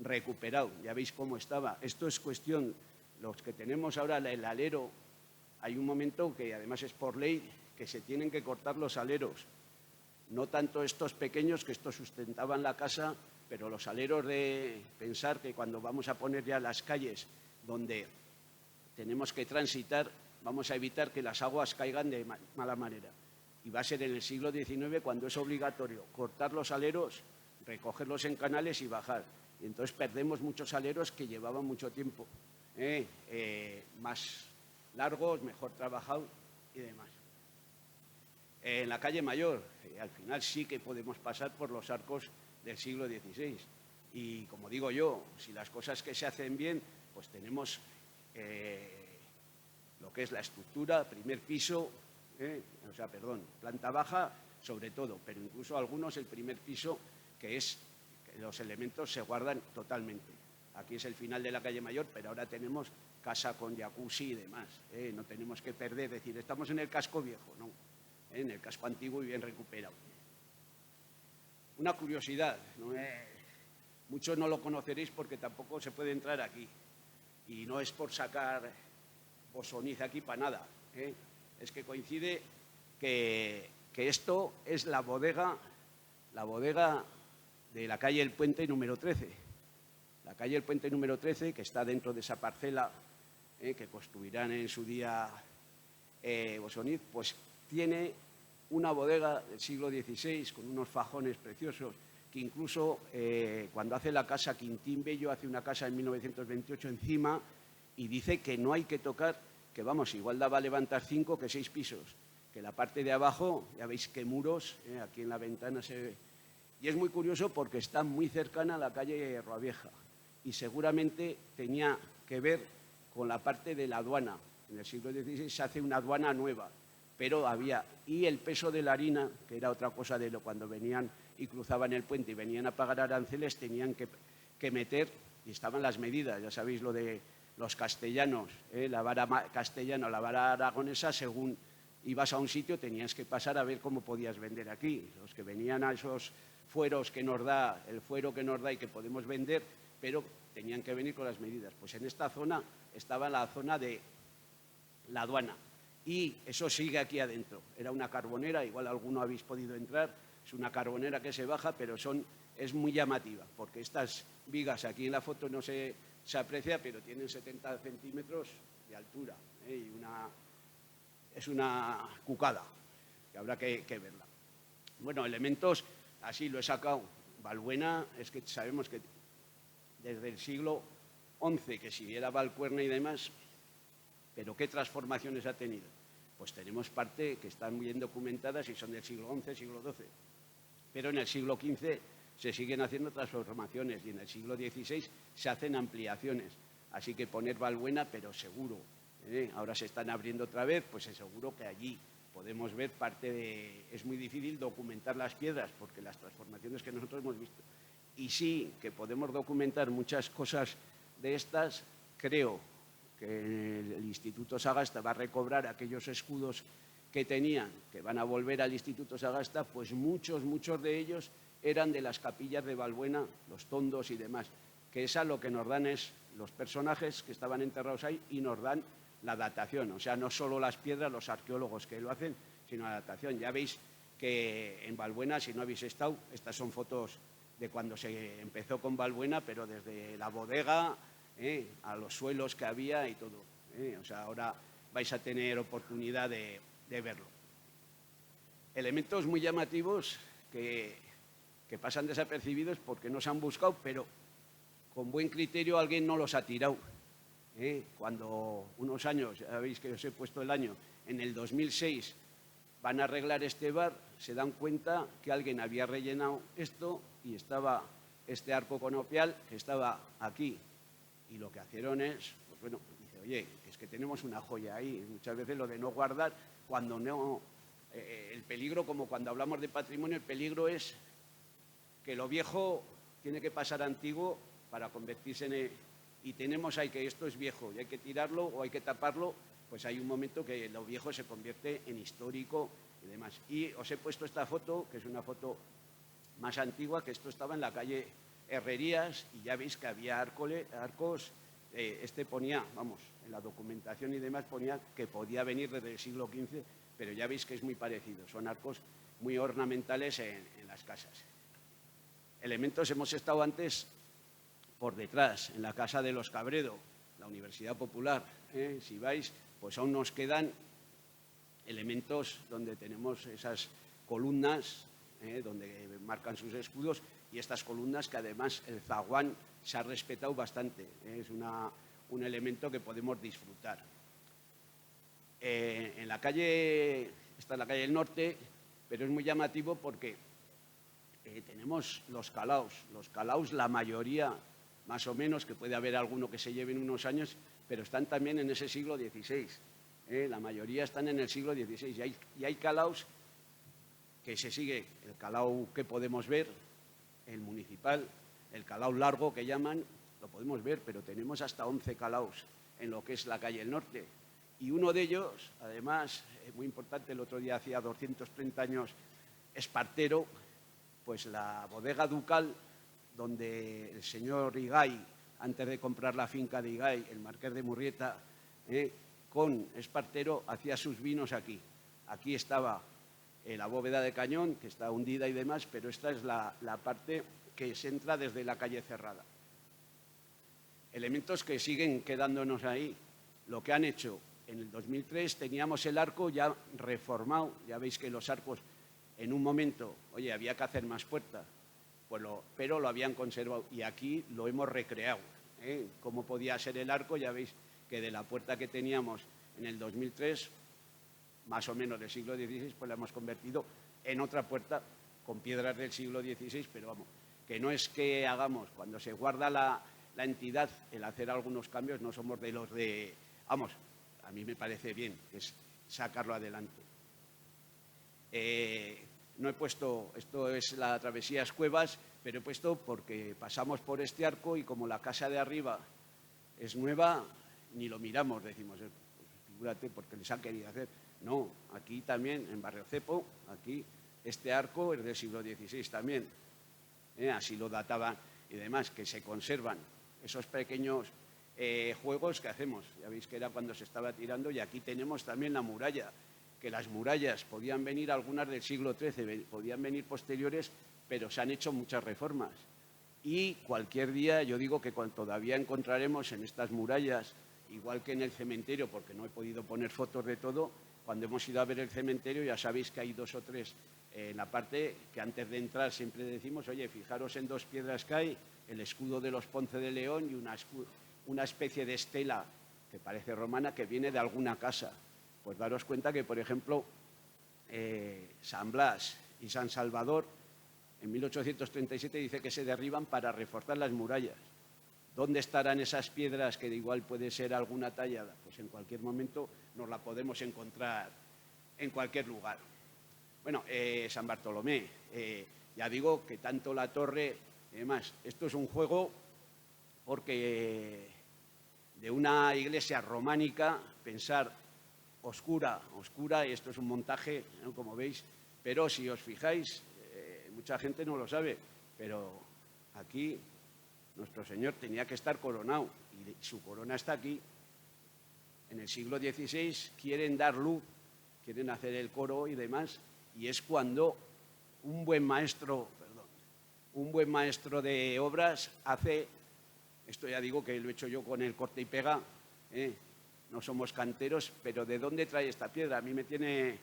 recuperado. Ya veis cómo estaba. Esto es cuestión, los que tenemos ahora el alero, hay un momento que además es por ley, que se tienen que cortar los aleros. No tanto estos pequeños, que estos sustentaban la casa, pero los aleros, de pensar que cuando vamos a poner ya las calles donde tenemos que transitar, vamos a evitar que las aguas caigan de mala manera. Y va a ser en el siglo XIX cuando es obligatorio cortar los aleros, recogerlos en canales y bajar. Y entonces perdemos muchos aleros que llevaban mucho tiempo, más largos, mejor trabajados y demás. En la calle Mayor, al final sí que podemos pasar por los arcos del siglo XVI. Y como digo yo, si las cosas que se hacen bien, pues tenemos lo que es la estructura, primer piso, planta baja sobre todo, pero incluso algunos el primer piso, que es que los elementos se guardan totalmente. Aquí es el final de la calle Mayor, pero ahora tenemos casa con jacuzzi y demás. No tenemos que perder, es decir, estamos en el casco viejo, ¿no? En el casco antiguo y bien recuperado. Una curiosidad, ¿no? Muchos no lo conoceréis porque tampoco se puede entrar aquí, y no es por sacar bosoniz aquí para nada, es que coincide que esto es la bodega de la calle El Puente número 13. La calle El Puente número 13, que está dentro de esa parcela que construirán en su día Bosoniz, pues tiene una bodega del siglo XVI con unos fajones preciosos, que incluso cuando hace la casa Quintín Bello, hace una casa en 1928 encima, y dice que no hay que tocar, que vamos, igual daba a levantar 5 que 6 pisos, que la parte de abajo, ya veis qué muros, aquí en la ventana se ve, Y es muy curioso porque está muy cercana a la calle Roavieja y seguramente tenía que ver con la parte de la aduana. En el siglo XVI se hace una aduana nueva, pero había... Y el peso de la harina, que era otra cosa de lo cuando venían y cruzaban el puente y venían a pagar aranceles, tenían que meter, y estaban las medidas, ya sabéis lo de los castellanos, la vara castellana o la vara aragonesa, según ibas a un sitio tenías que pasar a ver cómo podías vender aquí. Los que venían a esos fueros que nos da, el fuero que nos da y que podemos vender, pero tenían que venir con las medidas. Pues en esta zona estaba la zona de la aduana y eso sigue aquí adentro. Era una carbonera, igual alguno habéis podido entrar, es una carbonera que se baja, pero es muy llamativa, porque estas vigas aquí en la foto no se aprecia, pero tienen 70 centímetros de altura y es una cucada, que habrá que verla. Bueno, elementos, así lo he sacado. Valbuena, es que sabemos que desde el siglo XI, que si era Valcuerna y demás, pero ¿qué transformaciones ha tenido? Pues tenemos parte que están muy bien documentadas y son del siglo XI, siglo XII. Pero en el siglo XV se siguen haciendo transformaciones y en el siglo XVI se hacen ampliaciones. Así que poner Valbuena, pero seguro. Ahora se están abriendo otra vez, pues es seguro que allí podemos ver parte de... Es muy difícil documentar las piedras porque las transformaciones que nosotros hemos visto. Y sí que podemos documentar muchas cosas de estas, creo que el Instituto Sagasta va a recobrar aquellos escudos que tenían, que van a volver al Instituto Sagasta, pues muchos de ellos eran de las capillas de Valbuena, los tondos y demás, que esa lo que nos dan es los personajes que estaban enterrados ahí y nos dan la datación, o sea, no solo las piedras, los arqueólogos que lo hacen, sino la datación. Ya veis que en Valbuena, si no habéis estado, estas son fotos de cuando se empezó con Valbuena, pero desde la bodega a los suelos que había y todo. O sea, ahora vais a tener oportunidad de verlo. Elementos muy llamativos que pasan desapercibidos porque no se han buscado, pero con buen criterio alguien no los ha tirado. Cuando unos años, ya veis que os he puesto el año, en el 2006 van a arreglar este bar, se dan cuenta que alguien había rellenado esto y estaba este arco conopial que estaba aquí. Y lo que hicieron es, pues bueno, dice, oye, es que tenemos una joya ahí. Muchas veces lo de no guardar, cuando no... el peligro, como cuando hablamos de patrimonio, el peligro es que lo viejo tiene que pasar a antiguo para convertirse en... Y tenemos ahí que esto es viejo y hay que tirarlo o hay que taparlo, pues hay un momento que lo viejo se convierte en histórico y demás. Y os he puesto esta foto, que es una foto más antigua, que esto estaba en la calle Herrerías y ya veis que había arcos, ponía, vamos, en la documentación y demás ponía que podía venir desde el siglo XV, pero ya veis que es muy parecido, son arcos muy ornamentales en las casas. Elementos, hemos estado antes por detrás, en la Casa de los Cabredo, la Universidad Popular. Si vais, pues aún nos quedan elementos donde tenemos esas columnas, donde marcan sus escudos, y estas columnas que además el zaguán se ha respetado bastante. Es un elemento que podemos disfrutar. En la calle, está en la calle del Norte, pero es muy llamativo porque tenemos los calaos. Los calaos, la mayoría, más o menos, que puede haber alguno que se lleven unos años, pero están también en ese siglo XVI. La mayoría están en el siglo XVI. Y hay calaos que se sigue, el calao que podemos ver, el municipal, el calao largo que llaman, lo podemos ver, pero tenemos hasta 11 calaos en lo que es la calle del Norte. Y uno de ellos, además, muy importante, el otro día hacía 230 años, Espartero, pues la bodega ducal, donde el señor Igay, antes de comprar la finca de Igay, el marqués de Murrieta, con Espartero, hacía sus vinos aquí. Aquí estaba la bóveda de cañón, que está hundida y demás, pero esta es la parte que se entra desde la calle Cerrada. Elementos que siguen quedándonos ahí. Lo que han hecho, en el 2003 teníamos el arco ya reformado, ya veis que los arcos en un momento, oye, había que hacer más puertas, pues pero lo habían conservado y aquí lo hemos recreado. Cómo podía ser el arco, ya veis que de la puerta que teníamos en el 2003, más o menos del siglo XVI, pues la hemos convertido en otra puerta con piedras del siglo XVI, pero vamos, que no es que hagamos, cuando se guarda la entidad, el hacer algunos cambios, no somos de los de, vamos, a mí me parece bien, que es sacarlo adelante. No he puesto, esto es la travesía Cuevas, pero he puesto porque pasamos por este arco y como la casa de arriba es nueva, ni lo miramos, decimos, pues, figúrate, porque les han querido hacer. No, aquí también, en Barrio Cepo, aquí, este arco es del siglo XVI también. Así lo databan y demás, que se conservan esos pequeños juegos que hacemos. Ya veis que era cuando se estaba tirando, y aquí tenemos también la muralla, que las murallas podían venir algunas del siglo XIII, podían venir posteriores, pero se han hecho muchas reformas. Y cualquier día, yo digo que todavía encontraremos en estas murallas, igual que en el cementerio, porque no he podido poner fotos de todo, cuando hemos ido a ver el cementerio ya sabéis que hay 2 o 3 en la parte que antes de entrar siempre decimos, oye, fijaros en 2 piedras que hay, el escudo de los Ponce de León y una especie de estela que parece romana que viene de alguna casa. Pues daros cuenta que, por ejemplo, San Blas y San Salvador, en 1837 dice que se derriban para reforzar las murallas. ¿Dónde estarán esas piedras que de igual puede ser alguna tallada? Pues en cualquier momento nos la podemos encontrar en cualquier lugar. Bueno, San Bartolomé, ya digo que tanto la torre, además, esto es un juego porque de una iglesia románica, pensar oscura, y esto es un montaje, ¿no?, como veis, pero si os fijáis, mucha gente no lo sabe, pero aquí nuestro Señor tenía que estar coronado y su corona está aquí. En el siglo XVI quieren dar luz, quieren hacer el coro y demás, y es cuando un buen maestro de obras hace, esto ya digo que lo he hecho yo con el corte y pega, no somos canteros, pero ¿de dónde trae esta piedra? A mí me tiene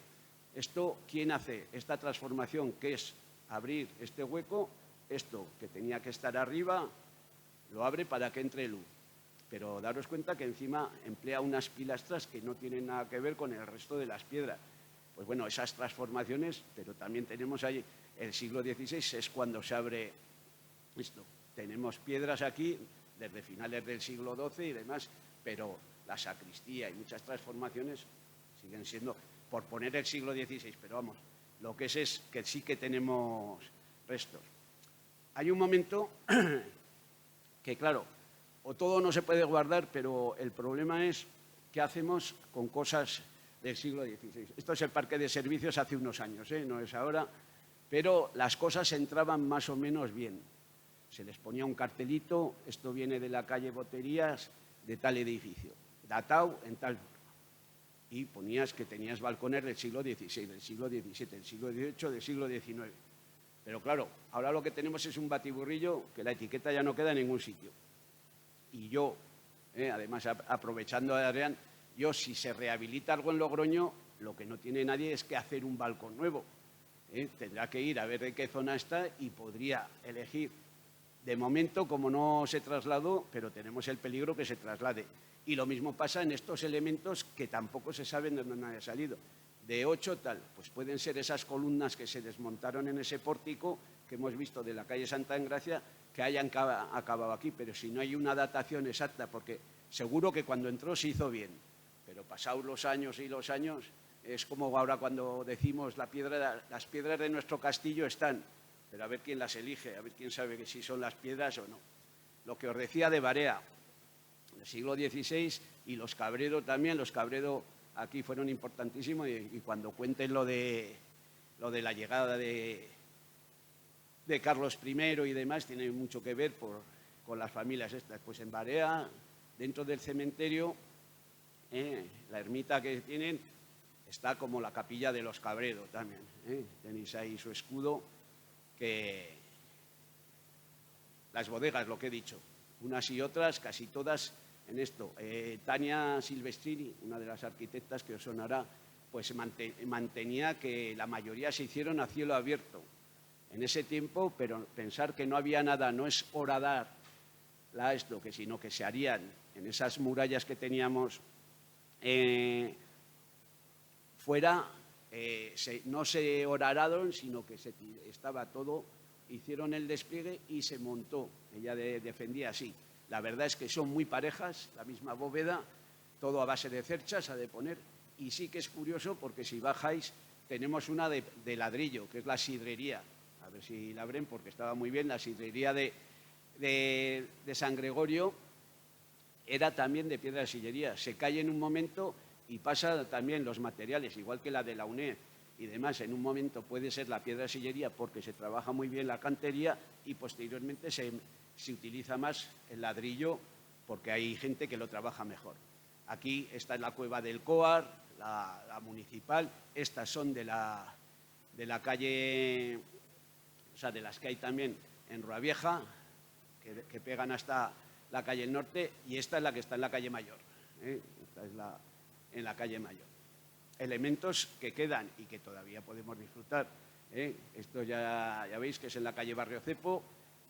esto, ¿quién hace esta transformación? Que es abrir este hueco, esto que tenía que estar arriba, lo abre para que entre luz. Pero daros cuenta que encima emplea unas pilastras que no tienen nada que ver con el resto de las piedras. Pues bueno, esas transformaciones, pero también tenemos ahí, el siglo XVI es cuando se abre esto. Tenemos piedras aquí desde finales del siglo XII y demás, pero la sacristía y muchas transformaciones siguen siendo, por poner el siglo XVI, pero vamos, lo que es que sí que tenemos restos. Hay un momento que, claro, o todo no se puede guardar, pero el problema es qué hacemos con cosas del siglo XVI. Esto es el parque de servicios hace unos años, no es ahora, pero las cosas entraban más o menos bien. Se les ponía un cartelito, esto viene de la calle Boterías, de tal edificio, datado en tal forma. Y ponías que tenías balcones del siglo XVI, del siglo XVII, del siglo XVIII, del siglo XIX. Pero claro, ahora lo que tenemos es un batiburrillo que la etiqueta ya no queda en ningún sitio. Y yo, además aprovechando a Adrián, yo si se rehabilita algo en Logroño, lo que no tiene nadie es que hacer un balcón nuevo. Tendrá que ir a ver de qué zona está y podría elegir. De momento, como no se trasladó, pero tenemos el peligro que se traslade. Y lo mismo pasa en estos elementos que tampoco se saben de dónde haya salido. De 8 tal, pues pueden ser esas columnas que se desmontaron en ese pórtico que hemos visto de la calle Santa Engracia, que hayan acabado aquí, pero si no hay una datación exacta, porque seguro que cuando entró se hizo bien, pero pasados los años y los años, es como ahora cuando decimos las piedras de nuestro castillo están, pero a ver quién las elige, a ver quién sabe que si son las piedras o no. Lo que os decía de Barea, del siglo XVI, y los Cabredo también, los Cabredo aquí fueron importantísimos, y cuando cuenten lo de la llegada de Carlos I y demás, tiene mucho que ver con las familias estas. Pues en Barea, dentro del cementerio, la ermita que tienen está como la capilla de los Cabredo también. Tenéis ahí su escudo, que las bodegas, lo que he dicho, unas y otras, casi todas en esto. Tania Silvestrini, una de las arquitectas que os sonará, pues mantenía que la mayoría se hicieron a cielo abierto en ese tiempo, pero pensar que no había nada, no es horadar sino que se harían en esas murallas que teníamos fuera, no se horararon, sino que estaba todo, hicieron el despliegue y se montó. Ella defendía así. La verdad es que son muy parejas, la misma bóveda, todo a base de cerchas, a de poner. Y sí que es curioso porque si bajáis tenemos una de ladrillo, que es la sidrería. A ver si la abren porque estaba muy bien. La sidrería de San Gregorio era también de piedra de sillería. Se cae en un momento y pasa también los materiales, igual que la de la UNED y demás. En un momento puede ser la piedra de sillería porque se trabaja muy bien la cantería y posteriormente se utiliza más el ladrillo porque hay gente que lo trabaja mejor. Aquí está la cueva del COAR, la municipal. Estas son de la calle, o sea, de las que hay también en Ruavieja, que pegan hasta la calle del Norte, y esta es la que está en la calle Mayor. Esta es en la calle Mayor. Elementos que quedan y que todavía podemos disfrutar. Esto ya veis que es en la calle Barrio Cepo,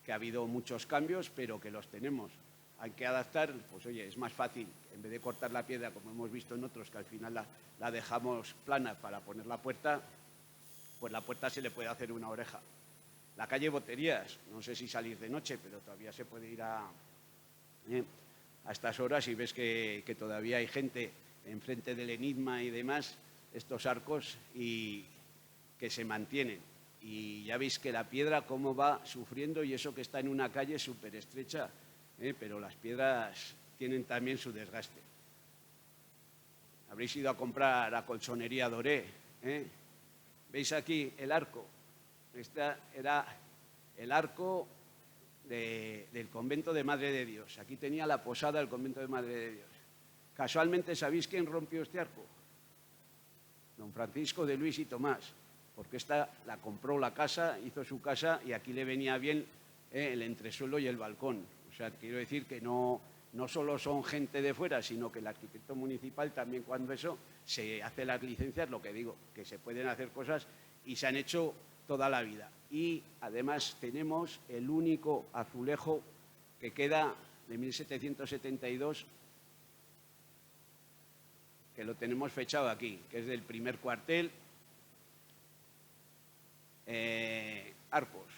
que ha habido muchos cambios, pero que los tenemos. Hay que adaptar, pues oye, es más fácil, en vez de cortar la piedra, como hemos visto en otros, que al final la dejamos plana para poner la puerta, pues la puerta se le puede hacer una oreja. La calle Boterías, no sé si salir de noche, pero todavía se puede ir a estas horas y ves que todavía hay gente enfrente del Enigma y demás, estos arcos, y que se mantienen. Y ya veis que la piedra cómo va sufriendo, y eso que está en una calle súper estrecha, pero las piedras tienen también su desgaste. Habréis ido a comprar a Colchonería Doré. ¿Veis aquí el arco? Este era el arco del convento de Madre de Dios. Aquí tenía la posada del convento de Madre de Dios. Casualmente, ¿sabéis quién rompió este arco? Don Francisco de Luis y Tomás, porque esta la compró la casa, hizo su casa y aquí le venía bien el entresuelo y el balcón. O sea, quiero decir que no solo son gente de fuera, sino que el arquitecto municipal también, cuando eso se hace las licencias, lo que digo, que se pueden hacer cosas y se han hecho toda la vida. Y además tenemos el único azulejo que queda de 1772, que lo tenemos fechado aquí, que es del primer cuartel. Arcos.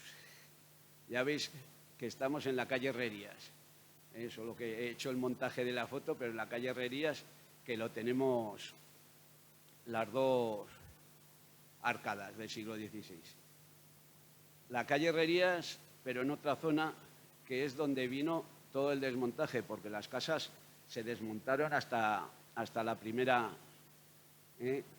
Ya veis que estamos en la calle Herrerías. Solo que he hecho el montaje de la foto, pero en la calle Herrerías, que lo tenemos las dos arcadas del siglo XVI. La calle Herrerías, pero en otra zona, que es donde vino todo el desmontaje, porque las casas se desmontaron hasta la primera,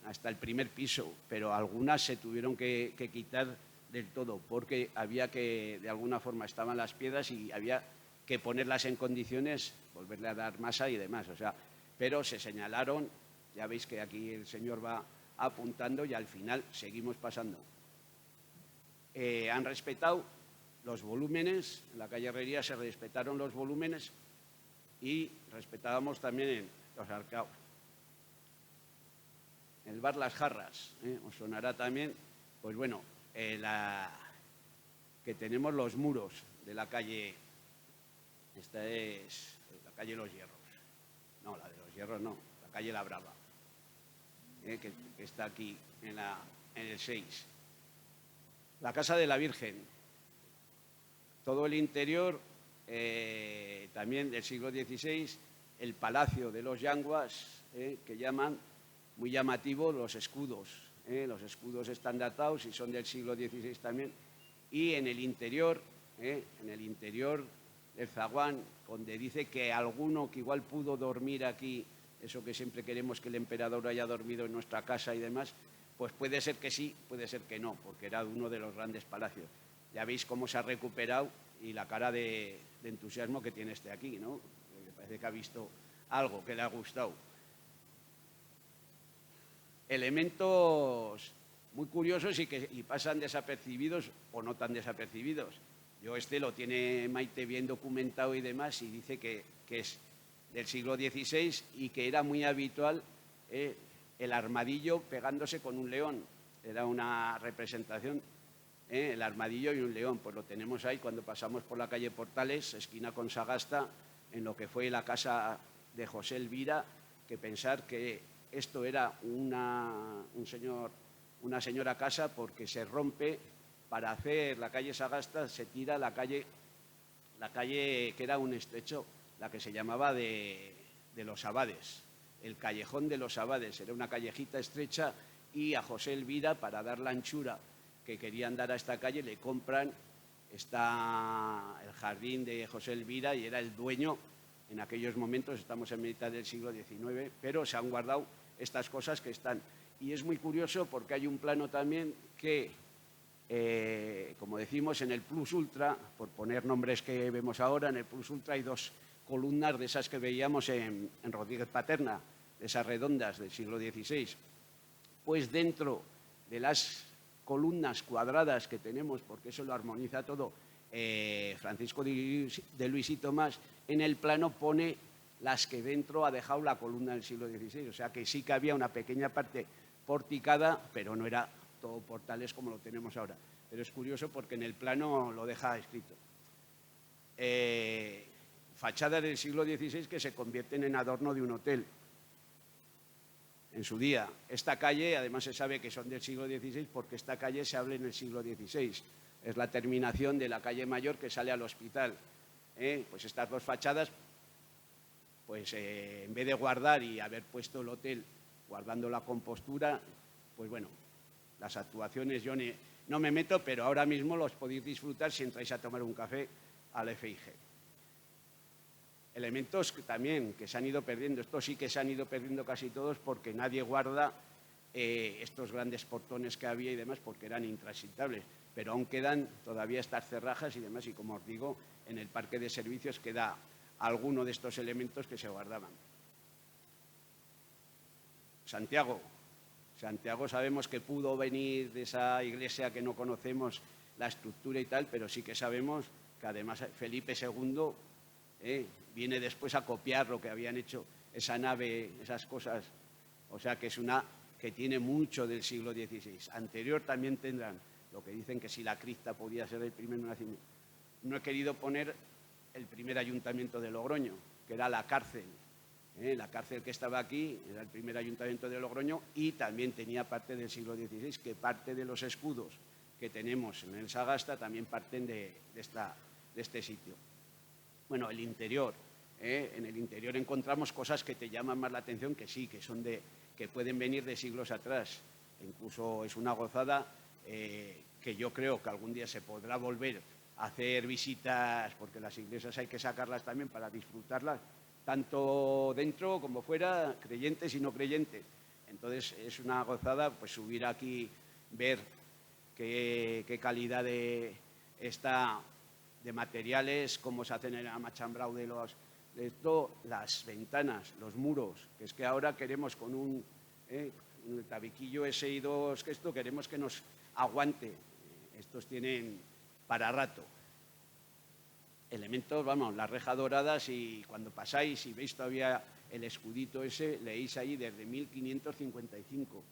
hasta el primer piso, pero algunas se tuvieron que quitar del todo, porque había que, de alguna forma, estaban las piedras y había que ponerlas en condiciones, volverle a dar masa y demás. O sea, pero se señalaron, ya veis que aquí el señor va apuntando y al final seguimos pasando. Han respetado los volúmenes, en la calle Herrería se respetaron los volúmenes y respetábamos también en los arcaos. El bar Las Jarras, os sonará también, pues bueno, que tenemos los muros de la calle, esta es la calle Los Hierros, no, la de Los Hierros no, la calle La Brava, que está aquí en el 6. La Casa de la Virgen, todo el interior también del siglo XVI, el Palacio de los Yanguas, que llaman, muy llamativo, los escudos. Los escudos están datados y son del siglo XVI también. Y en el interior del zaguán, donde dice que alguno que igual pudo dormir aquí, eso que siempre queremos que el emperador haya dormido en nuestra casa y demás, pues puede ser que sí, puede ser que no, porque era uno de los grandes palacios. Ya veis cómo se ha recuperado y la cara de entusiasmo que tiene este aquí, ¿no? Me parece que ha visto algo que le ha gustado. Elementos muy curiosos y pasan desapercibidos o no tan desapercibidos. Lo tiene Maite bien documentado y demás, y dice que es del siglo XVI y que era muy habitual el armadillo pegándose con un león. Era una representación, el armadillo y un león. Pues lo tenemos ahí cuando pasamos por la calle Portales, esquina con Sagasta, en lo que fue la casa de José Elvira, que pensar que esto era un señor una señora casa porque se rompe para hacer la calle Sagasta, se tira la calle que era un estrecho, la que se llamaba de los Abades, el callejón de los Abades, era una callejita estrecha y a José Elvira, para dar la anchura que querían dar a esta calle, le compran el jardín de José Elvira y era el dueño en aquellos momentos, estamos en mitad del siglo XIX, pero se han guardado estas cosas que están. Y es muy curioso porque hay un plano también que, como decimos, en el Plus Ultra, por poner nombres que vemos ahora, en el Plus Ultra hay 2 columnas de esas que veíamos en Rodríguez Paterna, de esas redondas del siglo XVI. Pues dentro de las columnas cuadradas que tenemos, porque eso lo armoniza todo Francisco de Luis y Tomás, en el plano pone las que dentro ha dejado la columna del siglo XVI. O sea que sí que había una pequeña parte porticada, pero no era todo portales como lo tenemos ahora. Pero es curioso porque en el plano lo deja escrito. Fachadas del siglo XVI que se convierten en adorno de un hotel. En su día, esta calle, además se sabe que son del siglo XVI porque esta calle se abre en el siglo XVI. Es la terminación de la calle Mayor que sale al hospital. Pues estas 2 fachadas, pues en vez de guardar y haber puesto el hotel guardando la compostura, pues bueno, las actuaciones yo no me meto, pero ahora mismo los podéis disfrutar si entráis a tomar un café al FIG. Elementos que se han ido perdiendo, estos sí que se han ido perdiendo casi todos porque nadie guarda estos grandes portones que había y demás porque eran intransitables, pero aún quedan todavía estas cerrajas y demás y como os digo, en el parque de servicios queda alguno de estos elementos que se guardaban. Santiago sabemos que pudo venir de esa iglesia que no conocemos la estructura y tal, pero sí que sabemos que además Felipe II viene después a copiar lo que habían hecho esa nave, esas cosas, o sea que es una que tiene mucho del siglo XVI. Anterior también tendrán lo que dicen que si la cripta podía ser el primer nacimiento. No he querido poner el primer ayuntamiento de Logroño, que era la cárcel. La cárcel que estaba aquí era el primer ayuntamiento de Logroño y también tenía parte del siglo XVI, que parte de los escudos que tenemos en el Sagasta también parten de este sitio. Bueno, el interior. En el interior encontramos cosas que te llaman más la atención, que sí, que pueden venir de siglos atrás. Incluso es una gozada que yo creo que algún día se podrá volver a hacer visitas, porque las iglesias hay que sacarlas también para disfrutarlas, tanto dentro como fuera, creyentes y no creyentes. Entonces es una gozada pues subir aquí, ver qué calidad de materiales, cómo se hacen en el amachambrado de las ventanas, los muros, que es que ahora queremos con un tabiquillo SI2, que esto queremos que nos aguante. Estos tienen para rato. Elementos, vamos, la reja dorada, y cuando pasáis y veis todavía el escudito ese, leéis ahí desde 1555.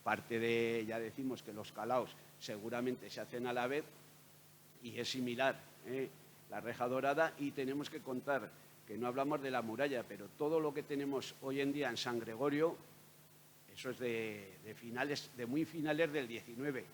Parte de, ya decimos que los calaos seguramente se hacen a la vez y es similar, la reja dorada, y tenemos que contar que no hablamos de la muralla, pero todo lo que tenemos hoy en día en San Gregorio, eso es de muy finales del XIX,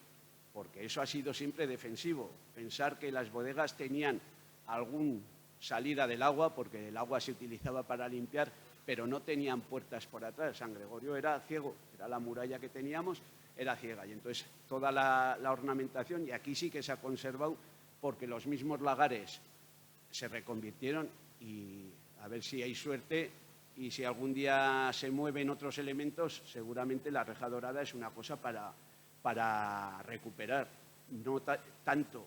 porque eso ha sido siempre defensivo. Pensar que las bodegas tenían alguna salida del agua, porque el agua se utilizaba para limpiar, pero no tenían puertas por atrás. San Gregorio era ciego, era la muralla que teníamos, era ciega. Y entonces toda la ornamentación, y aquí sí que se ha conservado, porque los mismos lagares se reconvirtieron, y a ver si hay suerte, y si algún día se mueven otros elementos, seguramente la reja dorada es una cosa para recuperar. No tanto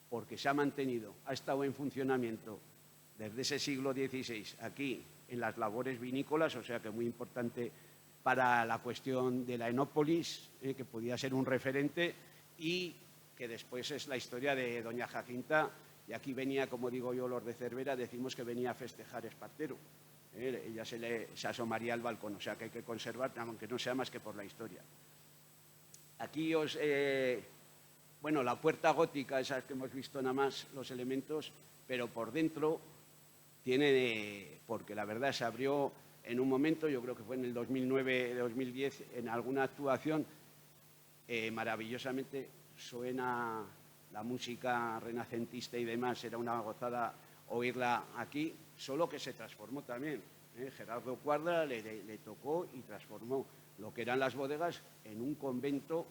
porque se ha mantenido, ha estado en funcionamiento desde ese siglo XVI aquí en las labores vinícolas, o sea que muy importante para la cuestión de la Enópolis, que podía ser un referente, y que después es la historia de doña Jacinta, y aquí venía, como digo yo, los de Cervera, decimos que venía a festejar Espartero. Ella se asomaría al balcón, o sea que hay que conservar, aunque no sea más que por la historia. Aquí bueno, la puerta gótica, esas que hemos visto nada más, los elementos, pero por dentro tiene, porque la verdad se abrió en un momento, yo creo que fue en el 2009-2010, en alguna actuación, maravillosamente, suena la música renacentista y demás, era una gozada oírla aquí, solo que se transformó también. Gerardo Cuadra le tocó y transformó lo que eran las bodegas en un convento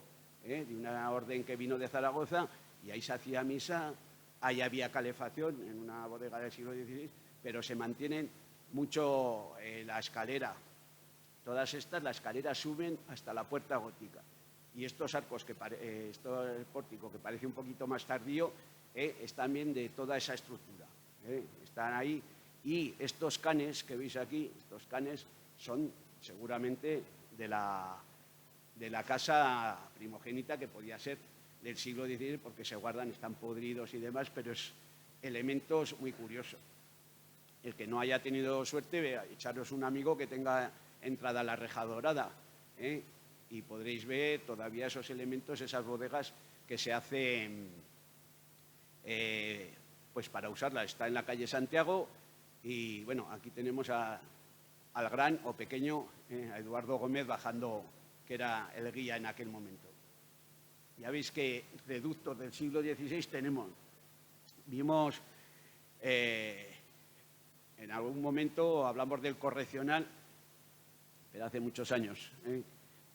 de una orden que vino de Zaragoza, y ahí se hacía misa, ahí había calefacción en una bodega del siglo XVI, pero se mantienen mucho la escalera. Todas estas, la escalera suben hasta la puerta gótica. Y estos arcos, el pórtico que parece un poquito más tardío, es también de toda esa estructura. Están ahí. Y estos canes que veis aquí, estos canes son seguramente de la casa primogénita, que podía ser del siglo XVI, porque se guardan, están podridos y demás, pero es elementos muy curiosos. El que no haya tenido suerte, echaros un amigo que tenga entrada a la reja dorada, y podréis ver todavía esos elementos, esas bodegas que se hacen pues para usarlas. Está en la calle Santiago y, bueno, aquí tenemos al gran o pequeño, a Eduardo Gómez bajando, que era el guía en aquel momento. Ya veis que reductos del siglo XVI vimos en algún momento, hablamos del Correccional, pero hace muchos años,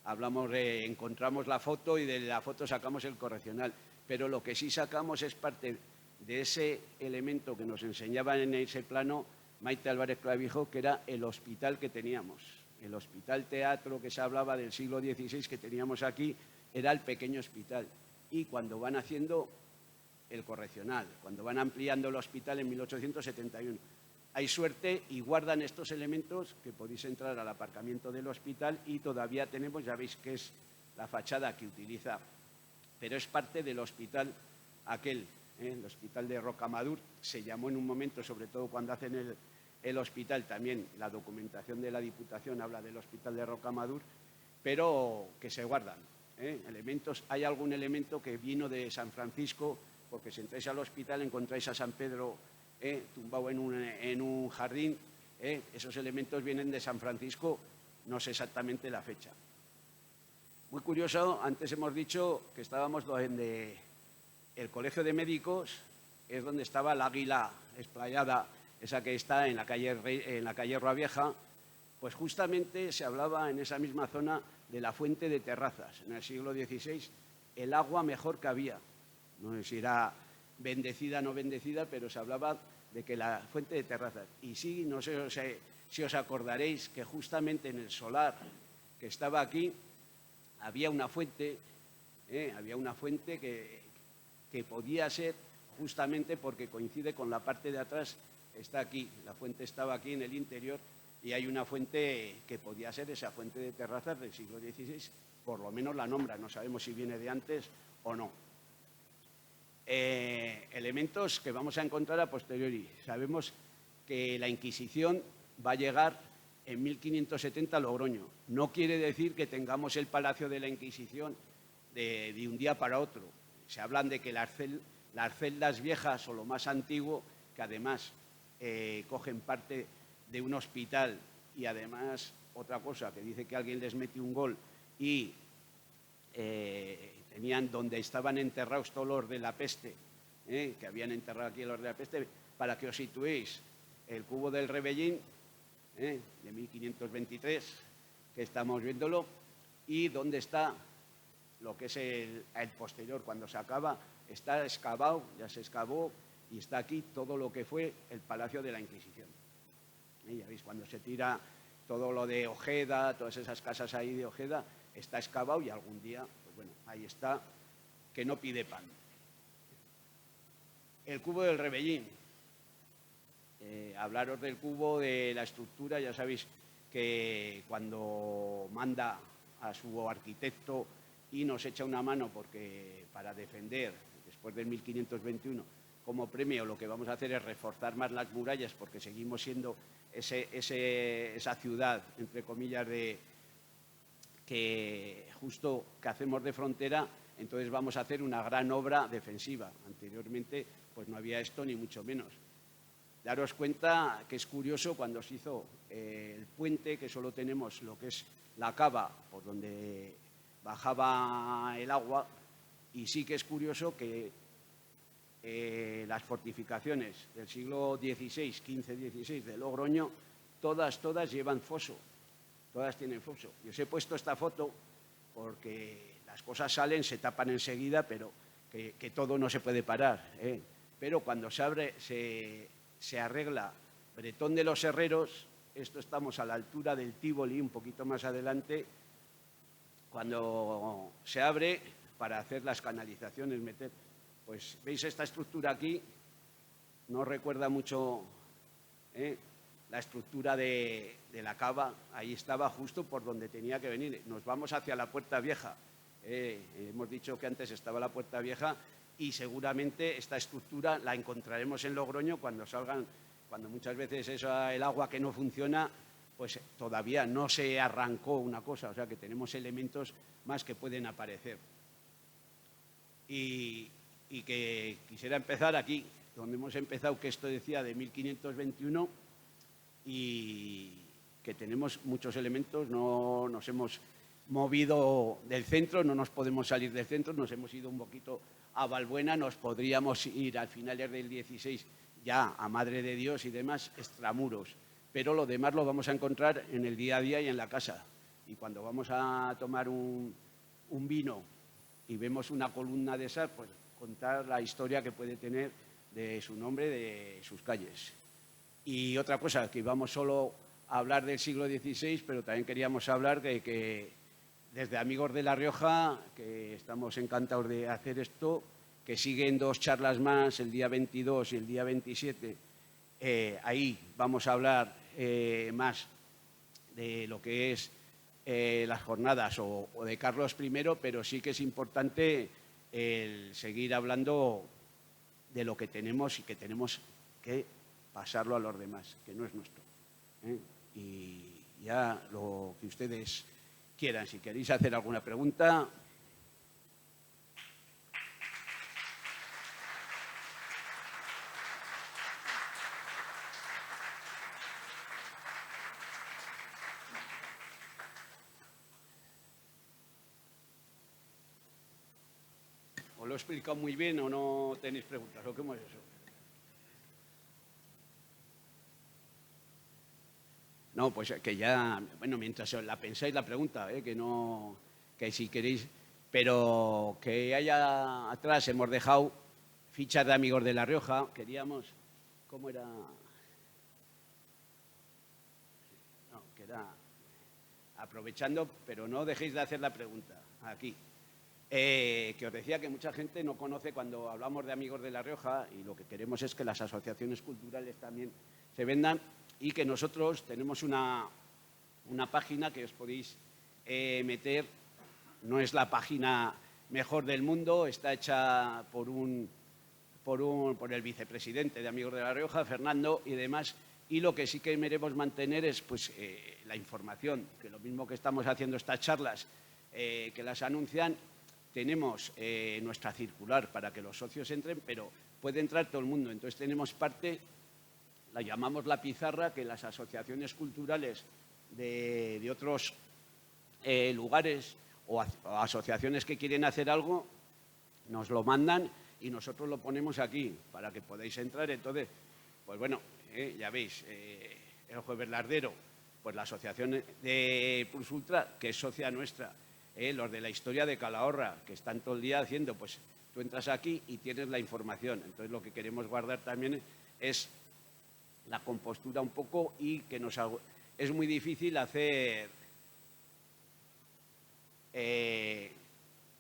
encontramos la foto y de la foto sacamos el Correccional, pero lo que sí sacamos es parte de ese elemento que nos enseñaban en ese plano Maite Álvarez Clavijo, que era el hospital que teníamos. El hospital teatro que se hablaba del siglo XVI que teníamos aquí era el pequeño hospital. Y cuando van haciendo el Correccional, cuando van ampliando el hospital en 1871, hay suerte y guardan estos elementos, que podéis entrar al aparcamiento del hospital y todavía tenemos, ya veis que es la fachada que utiliza, pero es parte del hospital aquel, el hospital de Rocamadour. Se llamó en un momento, sobre todo cuando hacen el hospital, también la documentación de la Diputación habla del hospital de Rocamadour, pero que se guardan elementos. Hay algún elemento que vino de San Francisco, porque si entráis al hospital encontráis a San Pedro tumbado en un jardín. Esos elementos vienen de San Francisco, no sé exactamente la fecha. Muy curioso, antes hemos dicho que estábamos donde el Colegio de Médicos, es donde estaba la águila esplayada, esa que está en la calle Rua Vieja. Pues justamente se hablaba en esa misma zona de la fuente de Terrazas. En el siglo XVI, el agua mejor que había. No sé si era bendecida o no bendecida, pero se hablaba de que la fuente de Terrazas. Y sí, no sé si os acordaréis que justamente en el solar que estaba aquí había una fuente, que podía ser justamente porque coincide con la parte de atrás, está aquí, la fuente estaba aquí en el interior, y hay una fuente que podía ser esa fuente de Terrazas del siglo XVI, por lo menos la nombra, no sabemos si viene de antes o no. Elementos que vamos a encontrar a posteriori. Sabemos que la Inquisición va a llegar en 1570 a Logroño. No quiere decir que tengamos el Palacio de la Inquisición de un día para otro. Se hablan de que las celdas viejas o lo más antiguo, que además cogen parte de un hospital, y además otra cosa, que dice que alguien les metió un gol y tenían donde estaban enterrados todos los de la peste, que habían enterrado aquí los de la peste, para que os situéis, el cubo del Rebellín, de 1523, que estamos viéndolo, y donde está lo que es el posterior, cuando se acaba, está excavado, ya se excavó, y está aquí todo lo que fue el Palacio de la Inquisición. Ya veis, cuando se tira todo lo de Ojeda, todas esas casas ahí de Ojeda, está excavado y algún día, pues bueno, ahí está, que no pide pan. El cubo del Rebellín. Hablaros del cubo, de la estructura, ya sabéis que cuando manda a su arquitecto y nos echa una mano porque para defender, después del 1521, como premio lo que vamos a hacer es reforzar más las murallas, porque seguimos siendo esa ciudad, entre comillas, que hacemos de frontera. Entonces vamos a hacer una gran obra defensiva. Anteriormente pues no había esto, ni mucho menos. Daros cuenta que es curioso, cuando se hizo el puente, que solo tenemos lo que es la cava por donde bajaba el agua, y sí que es curioso que las fortificaciones del siglo XVI, XV-XVI de Logroño, todas llevan foso, todas tienen foso. Yo os he puesto esta foto porque las cosas salen, se tapan enseguida, pero que todo no se puede parar, ¿eh? Pero cuando se abre, se arregla Bretón de los Herreros, esto estamos a la altura del Tívoli, un poquito más adelante, cuando se abre para hacer las canalizaciones, pues veis esta estructura aquí, no recuerda mucho la estructura de la cava, ahí estaba justo por donde tenía que venir. Nos vamos hacia la Puerta Vieja, hemos dicho que antes estaba la Puerta Vieja, y seguramente esta estructura la encontraremos en Logroño cuando muchas veces es el agua que no funciona, pues todavía no se arrancó una cosa, o sea que tenemos elementos más que pueden aparecer. Y que quisiera empezar aquí, donde hemos empezado, que esto decía de 1521, y que tenemos muchos elementos, no nos hemos movido del centro, no nos podemos salir del centro, nos hemos ido un poquito a Valbuena, nos podríamos ir al finales del 16 ya a Madre de Dios y demás, extramuros, pero lo demás lo vamos a encontrar en el día a día y en la casa. Y cuando vamos a tomar un vino y vemos una columna de esas, pues contar la historia que puede tener de su nombre, de sus calles. Y otra cosa, que íbamos solo a hablar del siglo XVI, pero también queríamos hablar de que desde Amigos de La Rioja, que estamos encantados de hacer esto, que siguen 2 charlas más, el día 22 y el día 27, ahí vamos a hablar más de lo que es las jornadas o de Carlos I, pero sí que es importante el seguir hablando de lo que tenemos y que tenemos que pasarlo a los demás, que no es nuestro, ¿eh? Y ya lo que ustedes quieran. Si queréis hacer alguna pregunta. ¿Os lo he explicado muy bien o no tenéis preguntas? ¿O cómo es eso? No, pues que ya, bueno, mientras la pensáis la pregunta, que no, que si queréis, pero que haya atrás hemos dejado fichas de Amigos de La Rioja, queríamos, ¿cómo era? No, que era, aprovechando, pero no dejéis de hacer la pregunta, aquí. Que os decía que mucha gente no conoce cuando hablamos de Amigos de La Rioja, y lo que queremos es que las asociaciones culturales también se vendan, y que nosotros tenemos una página que os podéis meter. No es la página mejor del mundo, está hecha por el vicepresidente de Amigos de La Rioja, Fernando, y demás, y lo que sí que queremos mantener es pues, la información, que lo mismo que estamos haciendo estas charlas, que las anuncian. Tenemos nuestra circular para que los socios entren, pero puede entrar todo el mundo. Entonces tenemos parte, la llamamos la pizarra, que las asociaciones culturales de otros lugares o asociaciones que quieren hacer algo, nos lo mandan y nosotros lo ponemos aquí para que podáis entrar. Entonces, pues bueno, ya veis, el Jueves Lardero, pues la asociación de Plus Ultra, que es socia nuestra, los de la historia de Calahorra, que están todo el día haciendo, pues tú entras aquí y tienes la información. Entonces lo que queremos guardar también es la compostura un poco, y que es muy difícil hacer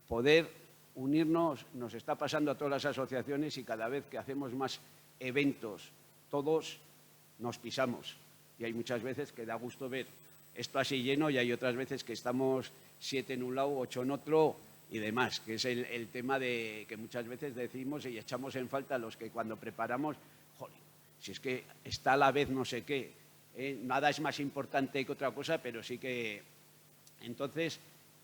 poder unirnos. Nos está pasando a todas las asociaciones, y cada vez que hacemos más eventos todos nos pisamos, y hay muchas veces que da gusto ver esto así lleno, y hay otras veces que estamos 7 en un lado, 8 en otro y demás, que es el tema de que muchas veces decimos y echamos en falta los que cuando preparamos, joder, si es que está a la vez no sé qué, nada es más importante que otra cosa, pero sí que entonces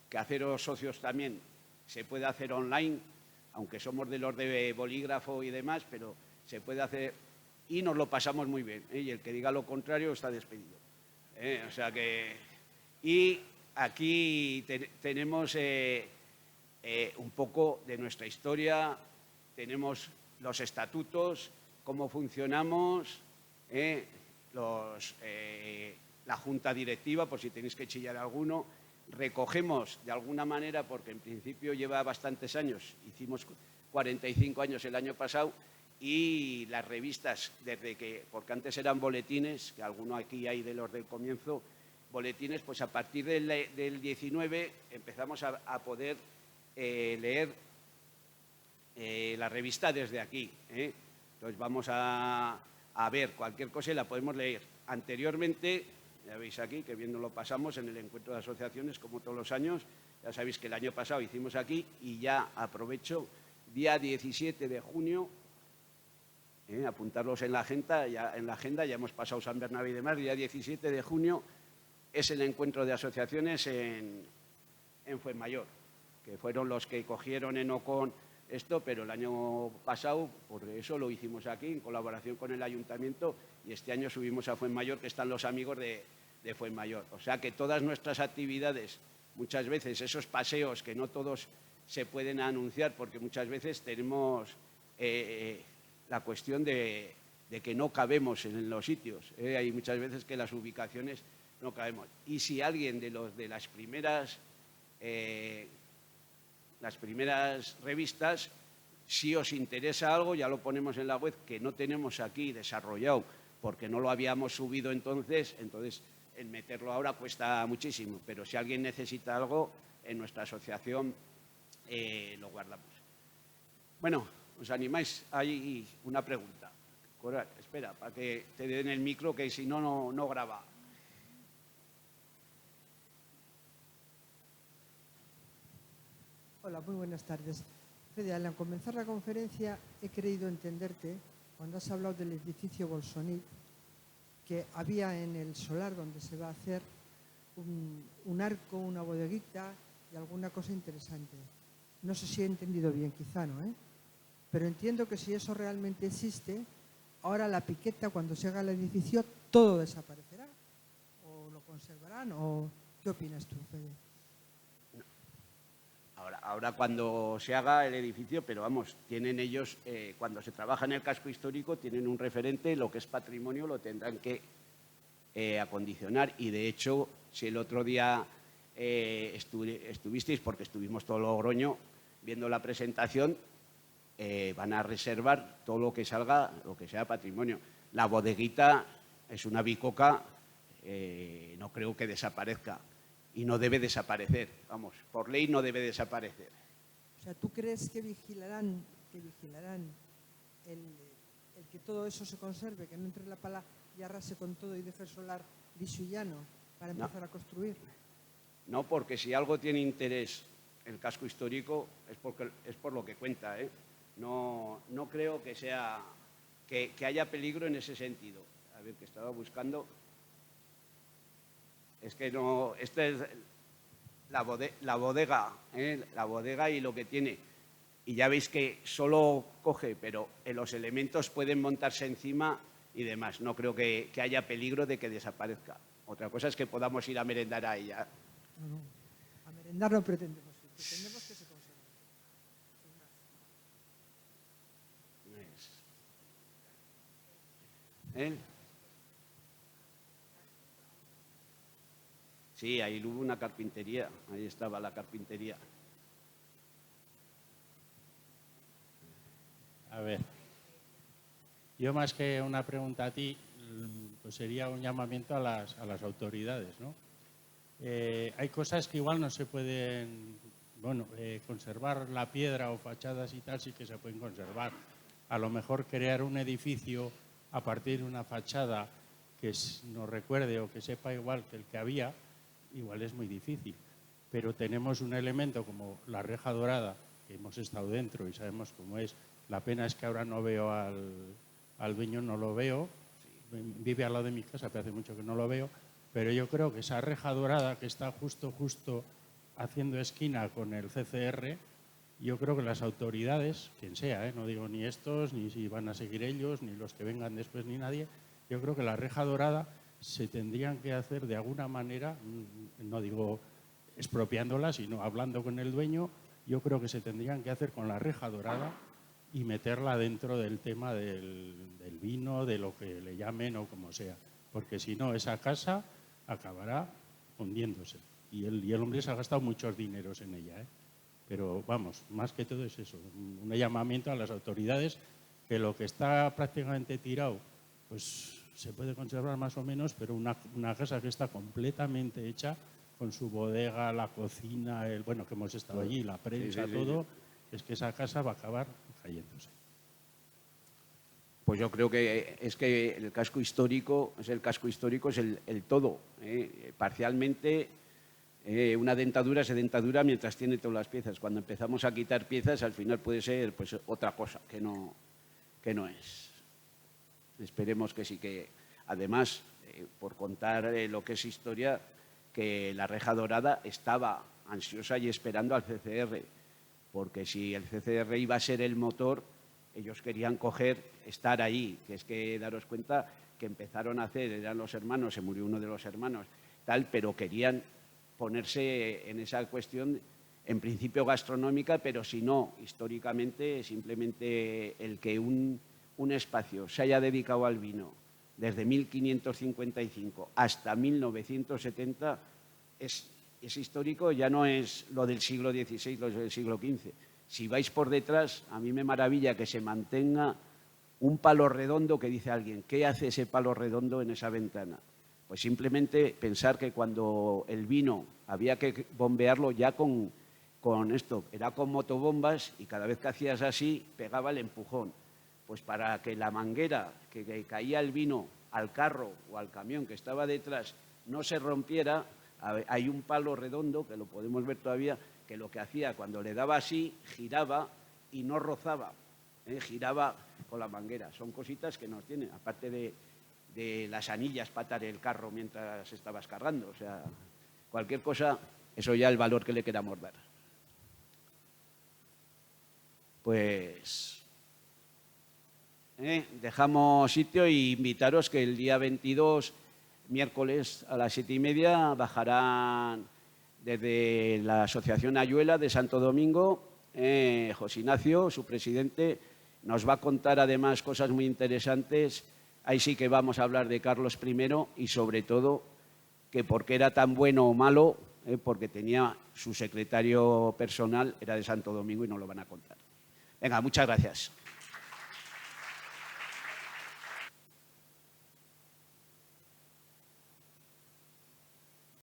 que haceros socios también se puede hacer online, aunque somos de los de bolígrafo y demás, pero se puede hacer y nos lo pasamos muy bien, y el que diga lo contrario está despedido. O sea que, y aquí tenemos un poco de nuestra historia, tenemos los estatutos, cómo funcionamos, la junta directiva, por si tenéis que chillar alguno. Recogemos de alguna manera, porque en principio lleva bastantes años, hicimos 45 años el año pasado, y las revistas, porque antes eran boletines, que alguno aquí hay de los del comienzo, boletines, pues a partir del 19 empezamos a poder leer la revista desde aquí. Entonces vamos a ver cualquier cosa y la podemos leer. Anteriormente, ya veis aquí, que bien nos lo pasamos en el encuentro de asociaciones, como todos los años. Ya sabéis que el año pasado hicimos aquí y ya aprovecho, día 17 de junio, apuntarlos en la agenda, ya hemos pasado San Bernabé y demás, día 17 de junio es el encuentro de asociaciones en Fuenmayor, que fueron los que cogieron en Ocon esto, pero el año pasado, por eso lo hicimos aquí, en colaboración con el ayuntamiento, y este año subimos a Fuenmayor, que están los amigos de Fuenmayor. O sea que todas nuestras actividades, muchas veces esos paseos que no todos se pueden anunciar, porque muchas veces tenemos la cuestión de que no cabemos en los sitios. Hay muchas veces que las ubicaciones no cabemos. Y si alguien de las primeras revistas, si os interesa algo, ya lo ponemos en la web, que no tenemos aquí desarrollado porque no lo habíamos subido entonces el meterlo ahora cuesta muchísimo, pero si alguien necesita algo, en nuestra asociación lo guardamos. Bueno, ¿os animáis? Hay una pregunta. Coral, espera, para que te den el micro, que si no, no graba. Hola, muy buenas tardes. Fede, al comenzar la conferencia he creído entenderte cuando has hablado del edificio Bolsonit, que había en el solar donde se va a hacer un arco, una bodeguita y alguna cosa interesante. No sé si he entendido bien, quizá no, pero entiendo que si eso realmente existe, ahora la piqueta, cuando se haga el edificio, todo desaparecerá. ¿O lo conservarán? ¿O qué opinas tú, Fede? Ahora cuando se haga el edificio, pero vamos, tienen ellos, cuando se trabaja en el casco histórico, tienen un referente, lo que es patrimonio lo tendrán que acondicionar. Y de hecho, si el otro día estuvisteis, porque estuvimos todo Logroño viendo la presentación, van a reservar todo lo que salga, lo que sea patrimonio. La bodeguita es una bicoca, no creo que desaparezca. Y no debe desaparecer, vamos, por ley no debe desaparecer. O sea, ¿tú crees que vigilarán el que todo eso se conserve, que no entre la pala y arrase con todo y deje el solar liso y llano para empezar a construir? No, porque si algo tiene interés el casco histórico es por lo que cuenta, No creo que sea que haya peligro en ese sentido. A ver, que estaba buscando. Es que no, esta es la bodega, la bodega y lo que tiene. Y ya veis que solo coge, pero los elementos pueden montarse encima y demás. No creo que haya peligro de que desaparezca. Otra cosa es que podamos ir a merendar a ella. No. A merendar no pretendemos ir, pretendemos que se conserve. Sí, ahí hubo una carpintería, ahí estaba la carpintería. A ver, yo más que una pregunta a ti, pues sería un llamamiento a las autoridades, ¿no? Hay cosas que igual no se pueden, conservar la piedra o fachadas y tal sí que se pueden conservar. A lo mejor crear un edificio a partir de una fachada que nos recuerde o que sepa igual que el que había, igual es muy difícil, pero tenemos un elemento como la reja dorada, que hemos estado dentro y sabemos cómo es. La pena es que ahora no veo al dueño, no lo veo, vive al lado de mi casa, pero hace mucho que no lo veo, pero yo creo que esa reja dorada que está justo haciendo esquina con el CCR, yo creo que las autoridades, quien sea, no digo ni estos, ni si van a seguir ellos, ni los que vengan después, ni nadie, yo creo que la reja dorada se tendrían que hacer de alguna manera, no digo expropiándola, sino hablando con el dueño. Yo creo que se tendrían que hacer con la reja dorada y meterla dentro del tema del vino, de lo que le llamen o como sea. Porque si no, esa casa acabará hundiéndose. Y el hombre se ha gastado muchos dineros en ella, ¿eh? Pero vamos, más que todo es eso, un llamamiento a las autoridades que lo que está prácticamente tirado, pues se puede conservar más o menos, pero una casa que está completamente hecha, con su bodega, la cocina, bueno, que hemos estado allí, la prensa, todo, es que esa casa va a acabar cayéndose. Pues yo creo que el casco histórico es el todo. Parcialmente, una dentadura es dentadura mientras tiene todas las piezas. Cuando empezamos a quitar piezas, al final puede ser pues otra cosa que no es. Esperemos que sí, que además, por contar lo que es historia, que la reja dorada estaba ansiosa y esperando al CCR, porque si el CCR iba a ser el motor, ellos querían estar ahí, que es que daros cuenta que empezaron a hacer, eran los hermanos, se murió uno de los hermanos, tal, pero querían ponerse en esa cuestión, en principio gastronómica, pero si no, históricamente, simplemente el que un espacio se haya dedicado al vino desde 1555 hasta 1970 es histórico, ya no es lo del siglo XVI, lo del siglo XV. Si vais por detrás, a mí me maravilla que se mantenga un palo redondo que dice alguien, ¿qué hace ese palo redondo en esa ventana? Pues simplemente pensar que cuando el vino había que bombearlo ya con esto, era con motobombas y cada vez que hacías así pegaba el empujón. Pues para que la manguera que caía el vino al carro o al camión que estaba detrás no se rompiera, hay un palo redondo, que lo podemos ver todavía, que lo que hacía cuando le daba así, giraba y no rozaba, giraba con la manguera. Son cositas que nos tienen, aparte de las anillas para atar el carro mientras estabas cargando. O sea, cualquier cosa, eso ya el valor que le queramos dar. Pues dejamos sitio e invitaros que el día 22, miércoles a las 7:30, bajarán desde la Asociación Ayuela de Santo Domingo, José Ignacio, su presidente, nos va a contar además cosas muy interesantes. Ahí sí que vamos a hablar de Carlos I y sobre todo que por qué era tan bueno o malo, porque tenía su secretario personal, era de Santo Domingo y nos lo van a contar. Venga, muchas gracias.